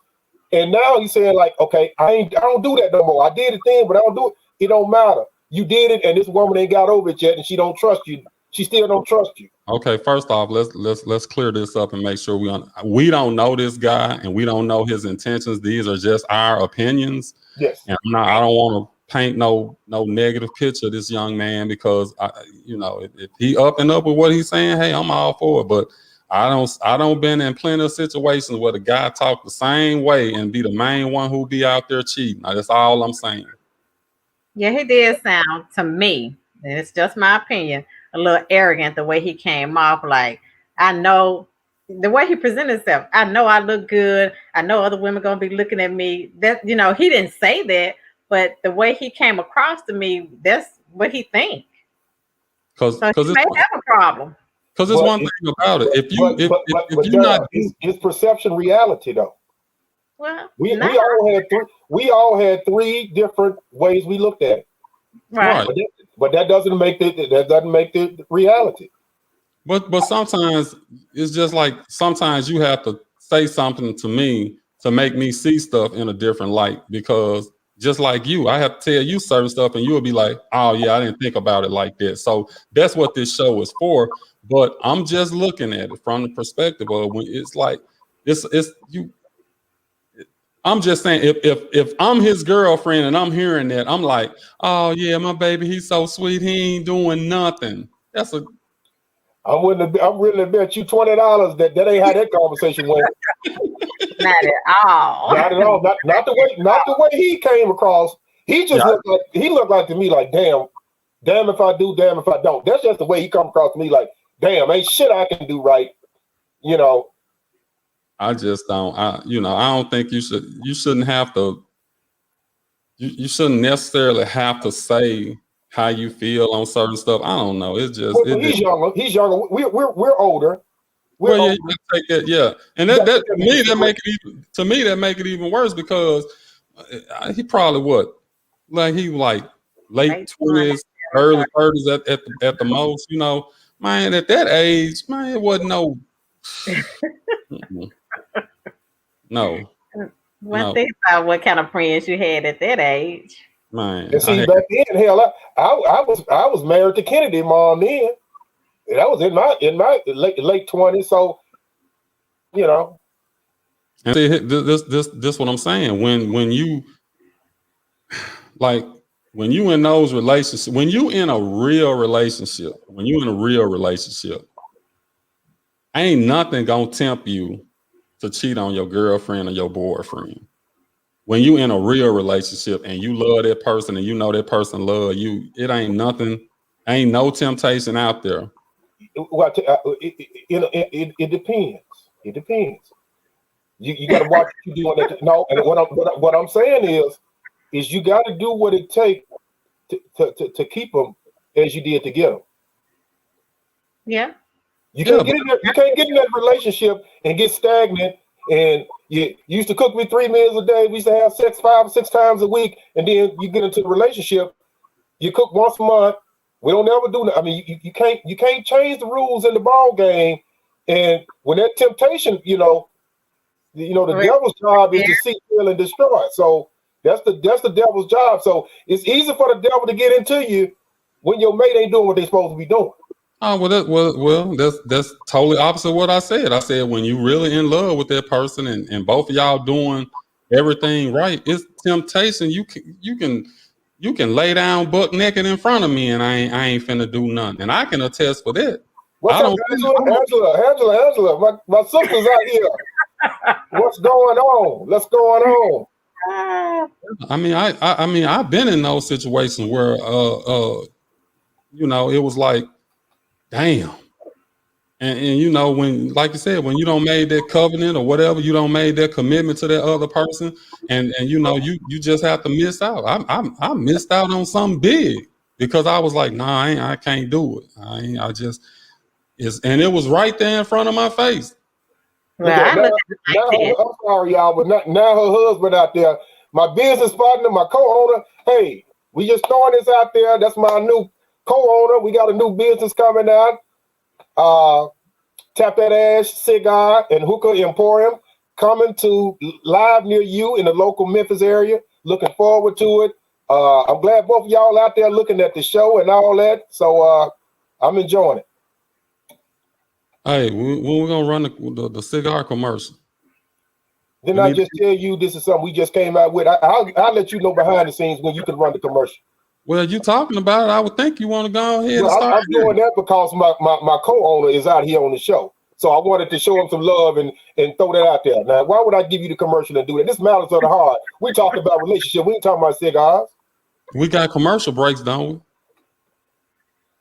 And now he's saying like, okay, I don't do that no more. I did it then, but I don't do it. It don't matter. You did it, and this woman ain't got over it yet, and she don't trust you. She still don't trust you. Okay, first off, let's clear this up and make sure we don't know this guy and we don't know his intentions. These are just our opinions. Yes. And I don't want to paint no negative picture of this young man, because if he up and up with what he's saying, hey, I'm all for it. But I don't been in plenty of situations where the guy talk the same way and be the main one who be out there cheating. Now, that's all I'm saying. Yeah, he did sound to me, and it's just my opinion, a little arrogant the way he came off. Like, I know the way he presented himself. I know I look good. I know other women gonna be looking at me. That he didn't say that, but the way he came across to me, that's what he think. Because So he may have a problem. Because there's one thing about it. If you're not, it's perception reality though. Well, we all had three different ways we looked at it. Right. But that doesn't make the reality. But sometimes it's just like sometimes you have to say something to me to make me see stuff in a different light, because just like you, I have to tell you certain stuff and you'll be like, oh yeah, I didn't think about it like that. So that's what this show is for. But I'm just looking at it from the perspective of when it's like it's you. I'm just saying if I'm his girlfriend and I'm hearing that, I'm like, oh yeah, my baby, he's so sweet, he ain't doing nothing. I'm willing to bet you $20 that ain't how that conversation went. Not at all. Not at all. Not the way he came across. He just looked like to me like, damn if I do, damn if I don't. That's just the way he come across to me like, damn, ain't shit I can do right. You know. I just don't. I don't think you shouldn't have to. You shouldn't necessarily have to say how you feel on certain stuff. I don't know. It's just he's younger. He's younger. We're older. You take that, yeah. And that make it even worse, because he probably late 20s, early 30s at the most. You know, man, at that age, man, it wasn't no. No. One thing about what kind of friends you had at that age. Man, and see, back then, hell, I was married to Kennedy mom then. And that was in my late 20s. So, you know. And see, this what I'm saying. When you in those relationships, when you in a real relationship, ain't nothing gonna tempt you to cheat on your girlfriend or your boyfriend. When you in a real relationship and you love that person and you know that person love you, it ain't nothing, ain't no temptation out there. Well, it depends. It depends. You got to watch what you doing. No, and what I'm saying is you got to do what it takes to keep them as you did to get them. Yeah. You can't get in that relationship and get stagnant. And you used to cook me 3 meals a day. We used to have sex 5 or 6 times a week. And then you get into the relationship. You cook once a month. We don't ever do that. I mean, you can't change the rules in the ball game. And when that temptation, the devil's job is to seek, kill, and destroy. So that's the devil's job. So it's easy for the devil to get into you when your mate ain't doing what they're supposed to be doing. Oh, well, that's totally opposite of what I said. I said when you really in love with that person and both of y'all doing everything right, it's temptation. You can lay down buck naked in front of me and I ain't finna do nothing. And I can attest for that. What's up, Angela? My sister's out here. What's going on? What's going on? I mean, I've been in those situations where it was like, damn. And when, like you said, when you don't made that covenant or whatever, you don't made that commitment to that other person, and you just have to miss out. I missed out on something big because I was like, nah, I can't do it. And it was right there in front of my face. Well, I'm sorry, y'all, but now her husband out there, my business partner, my co-owner. Hey, we just throwing this out there. That's my new co-owner. We got a new business coming out. Tap That Ash Cigar and Hookah Emporium coming to live near you in the local Memphis area. Looking forward to it. I'm glad both of y'all out there looking at the show and all that. So I'm enjoying it. Hey, when we're gonna run the cigar commercial? Then I just tell you this is something we just came out with. I'll let you know behind the scenes when you can run the commercial. Well, you talking about it, I would think you want to go ahead and start. I'm doing that because my co-owner is out here on the show. So I wanted to show him some love and throw that out there. Now, why would I give you the commercial and do that? This matters of the heart. We talking about relationship. We ain't talking about cigars. We got commercial breaks, don't we?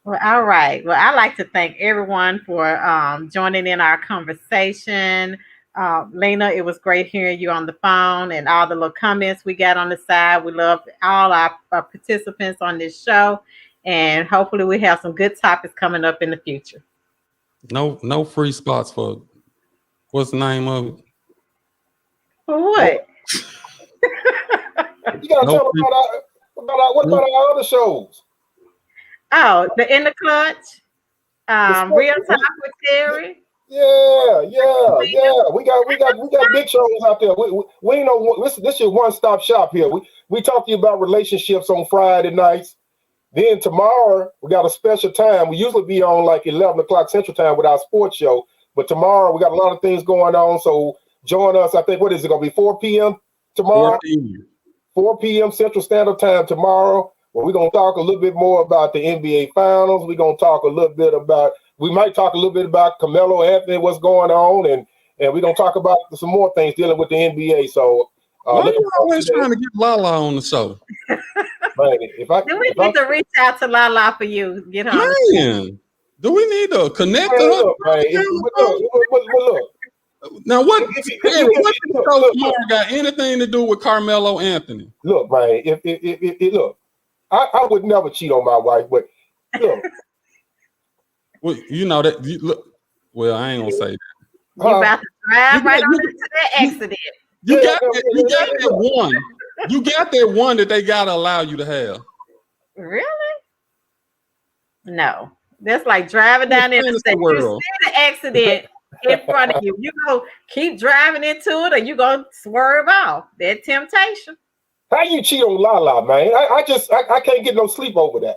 Well, all right. Well, I'd like to thank everyone for joining in our conversation. Lena, it was great hearing you on the phone and all the little comments we got on the side. We love all our participants on this show, and hopefully we have some good topics coming up in the future. No free spots for what's the name of it? For what? You gotta tell them what about our other shows? Oh, the In the Clutch, Real Talk with Terry. Yeah. We got big shows out there. We ain't no this is one-stop shop here. We talk to you about relationships on Friday nights. Then tomorrow we got a special time. We usually be on like 11 o'clock Central Time with our sports show, but tomorrow we got a lot of things going on. So join us. I think what is it gonna be 4 p.m. tomorrow? 4 p.m. Central Standard Time tomorrow. Well, we're gonna talk a little bit more about the NBA Finals. We're gonna talk a little bit about. We might talk a little bit about Carmelo Anthony, what's going on, and we're gonna talk about some more things dealing with the NBA. So, why are you always trying to get Lala on the show? Man, do we need to reach out to Lala for you? Get her. Man, do we need to connect to her? Look. Now, what tomorrow got anything to do with Carmelo Anthony? Look, man, look, I would never cheat on my wife, but look. Well, you know that. Look, well, I ain't gonna say that. You about to drive right on into that accident. You got that one. You got that one that they gotta allow you to have. Really? No, that's like driving down the interstate. You see the accident in front of you. You go keep driving into it, or you gonna swerve off. That temptation. How you cheat on Lala, man? I can't get no sleep over that.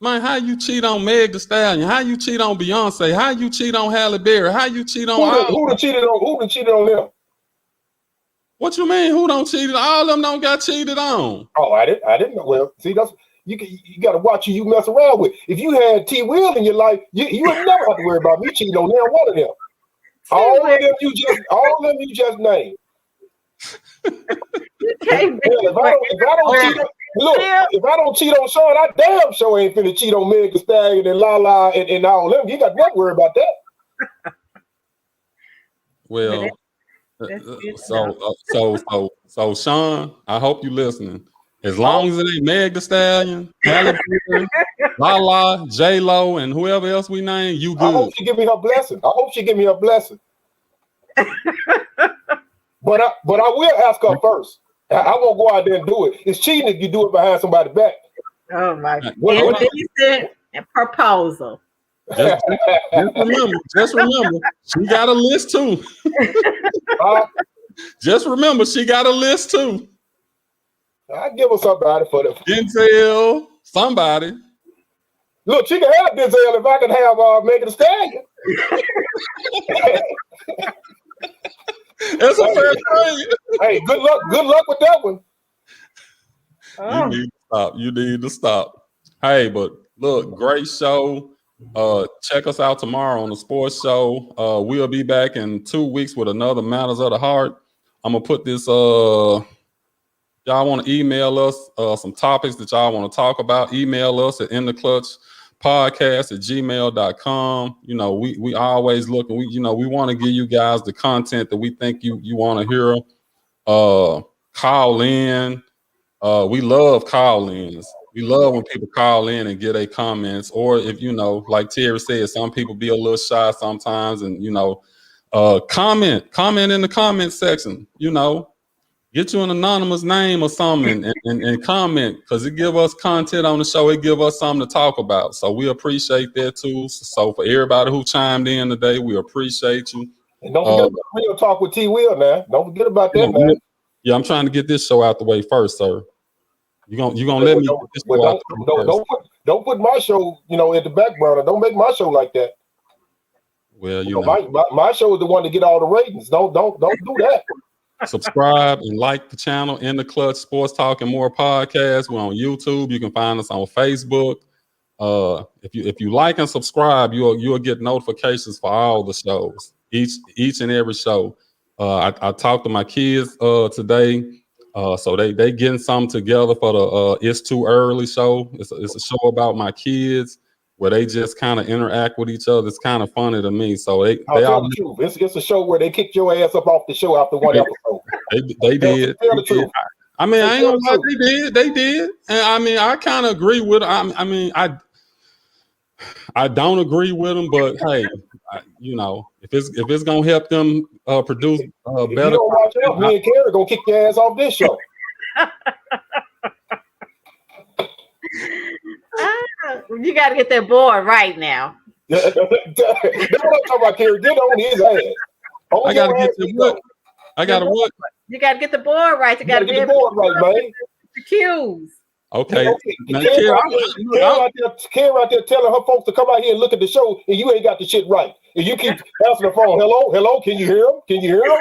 Man, how you cheat on Meg Thee Stallion? How you cheat on Beyonce? How you cheat on Halle Berry? How you cheat on who done cheated on them? What you mean? Who don't cheated? All of them don't got cheated on. Oh, I didn't know. Well, see, that's you got to watch who you mess around with. If you had T. Will in your life, you would never have to worry about me cheating on them. One of them. All of them you just named. If I don't cheat on Sean, I damn sure ain't finna cheat on Meg Thee Stallion and Lala and all them. You got nothing to worry about that. Well, so Sean, I hope you listening. As long as it ain't Meg Thee Stallion, Halle Berry, Lala, J-Lo, and whoever else we name, you good. I hope she give me her blessing. But I will ask her first. I won't go out there and do it. It's cheating if you do it behind somebody's back. Oh my God. Indecent proposal. Just remember, she got a list too. Just remember, she got a list too. I give her somebody for the Denzel, somebody. Look, she can have Denzel if I can have Megan Thee Stallion. That's a fair trade. Hey, good luck with that one. You need to stop. Hey, but look, great show. Check us out tomorrow on the sports show. We'll be back in 2 weeks with another Matters of the Heart. I'm gonna put this. Y'all want to email us some topics that y'all want to talk about? Email us at intheclutchpodcast@gmail.com. You know, we always look, and we want to give you guys the content that we think you want to hear. Call in. We love call-ins. We love when people call in and get their comments, or if like Terry said, some people be a little shy sometimes, and comment in the comment section. Get you an anonymous name or something and comment, because it give us content on the show. It give us something to talk about. So we appreciate that too. So for everybody who chimed in today, we appreciate you. And don't forget about Real Talk with T. Will, man. Don't forget about that, man. Yeah, I'm trying to get this show out the way first, sir. You gonna let me get this show out the way first. Don't put my show, in the back burner. Don't make my show like that. Well, my show is the one to get all the ratings. Don't do that. Subscribe and like the channel, In the Clutch Sports Talk and More podcast. We're on YouTube. You can find us on Facebook. If you like and subscribe, you'll get notifications for all the shows, each and every show. I talked to my kids today, so they getting something together for the It's Too Early show. It's a show about my kids, where they just kind of interact with each other. It's kind of funny to me. So I'll tell the truth. It's a show where they kicked your ass up off the show after one episode. They did. Tell the truth. I mean, I ain't gonna lie, they did. And I mean, I kind of agree with them. I don't agree with them, but hey, if it's gonna help them produce better. If you don't watch out, me and Kara gonna kick your ass off this show. You got to get that board right now. That's what I'm talking about, Kara. Get on his ass. I gotta get the what? I gotta what? You got to get the board right. You got to get the board right, man. The cues. Okay. Now, Kara out there telling her folks to come out here and look at the show, and you ain't got the shit right. And you keep answering the phone. Hello, can you hear him? Can you hear him?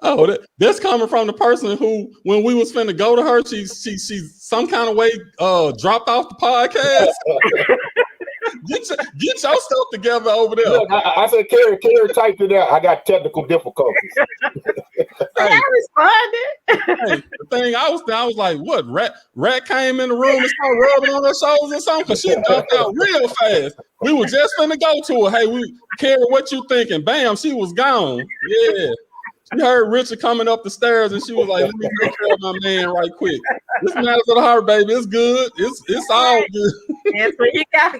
Oh, that's coming from the person who, when we was finna go to her, she some kind of way dropped off the podcast. Get your stuff together over there. Look, I said, Kara typed it out. I got technical difficulties. I responded. Hey, the thing I was like, what? Rat came in the room and started rubbing on her shoulders or something, because she jumped out real fast. We were just finna go to her. Hey, Kara, what you thinking? Bam, she was gone. Yeah. She heard Richard coming up the stairs, and she was like, "Let me take care of my man right quick. This matters of the heart, baby. It's good. It's all good." Yes,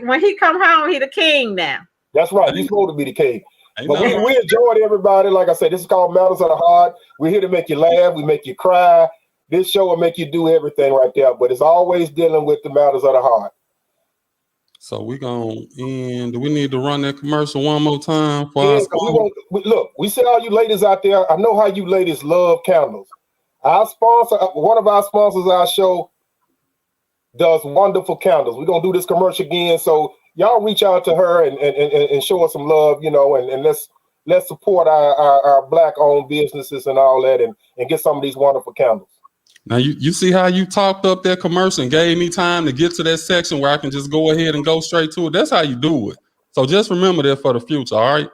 when he come home, he the king now. That's right. He's supposed to be the king. But we enjoyed everybody. Like I said, this is called Matters of the Heart. We're here to make you laugh. We make you cry. This show will make you do everything right there. But it's always dealing with the matters of the heart. So we're going to end. Do we need to run that commercial one more time? Look, we see all you ladies out there. I know how you ladies love candles. Our sponsor, one of our sponsors of our show, does wonderful candles. We're going to do this commercial again. So y'all reach out to her and show us some love, and let's support our Black-owned businesses and all that and get some of these wonderful candles. Now, you see how you talked up that commercial and gave me time to get to that section where I can just go ahead and go straight to it. That's how you do it. So just remember that for the future, all right?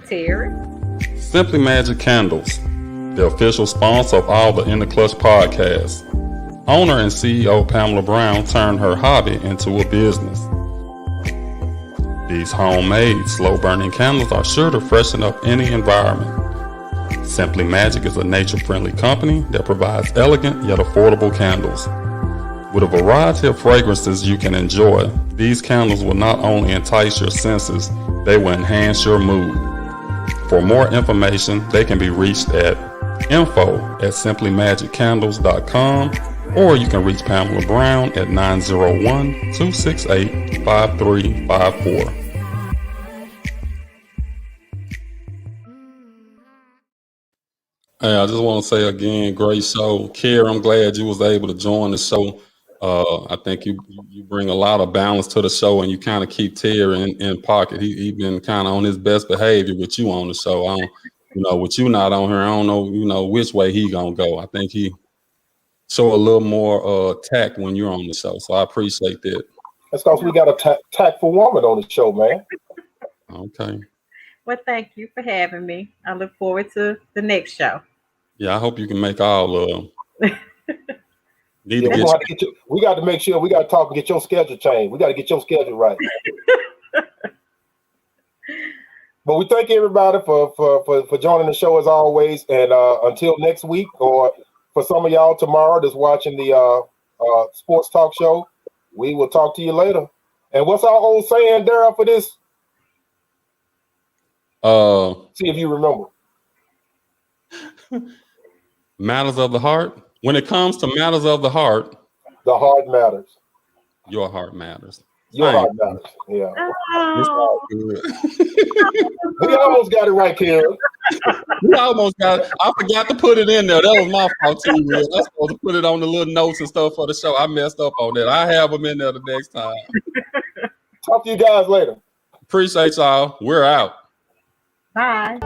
Terry. Simply Magic Candles, the official sponsor of all the In the Clutch podcasts. Owner and CEO Pamela Brown turned her hobby into a business. These homemade, slow-burning candles are sure to freshen up any environment. Simply Magic is a nature-friendly company that provides elegant yet affordable candles. With a variety of fragrances you can enjoy, these candles will not only entice your senses, they will enhance your mood. For more information, they can be reached at info@simplymagiccandles.com, or you can reach Pamela Brown at 901-268-5354. Hey, I just want to say again, great show. Kara, I'm glad you was able to join the show. I think you bring a lot of balance to the show, and you kind of keep Terry in pocket. He been kind of on his best behavior with you on the show. I don't, with you not on here, I don't know, which way he gonna go. I think he show a little more tact when you're on the show. So I appreciate that. That's because we got a tactful woman on the show, man. Okay. Well, thank you for having me. I look forward to the next show. Yeah, I hope you can make all of them. We got to make sure we got to talk and get your schedule changed. We got to get your schedule right. But we thank everybody for joining the show as always. And until next week, or for some of y'all tomorrow that's watching the sports talk show, we will talk to you later. And what's our old saying, Daryl, for this? See if you remember. Matters of the heart. When it comes to matters of the heart matters. Your heart matters. Your heart matters. Yeah. It's all good. We almost got it right, Karen. We almost got it. I forgot to put it in there. That was my fault too. Man. I was supposed to put it on the little notes and stuff for the show. I messed up on that. I have them in there the next time. Talk to you guys later. Appreciate y'all. We're out. Bye.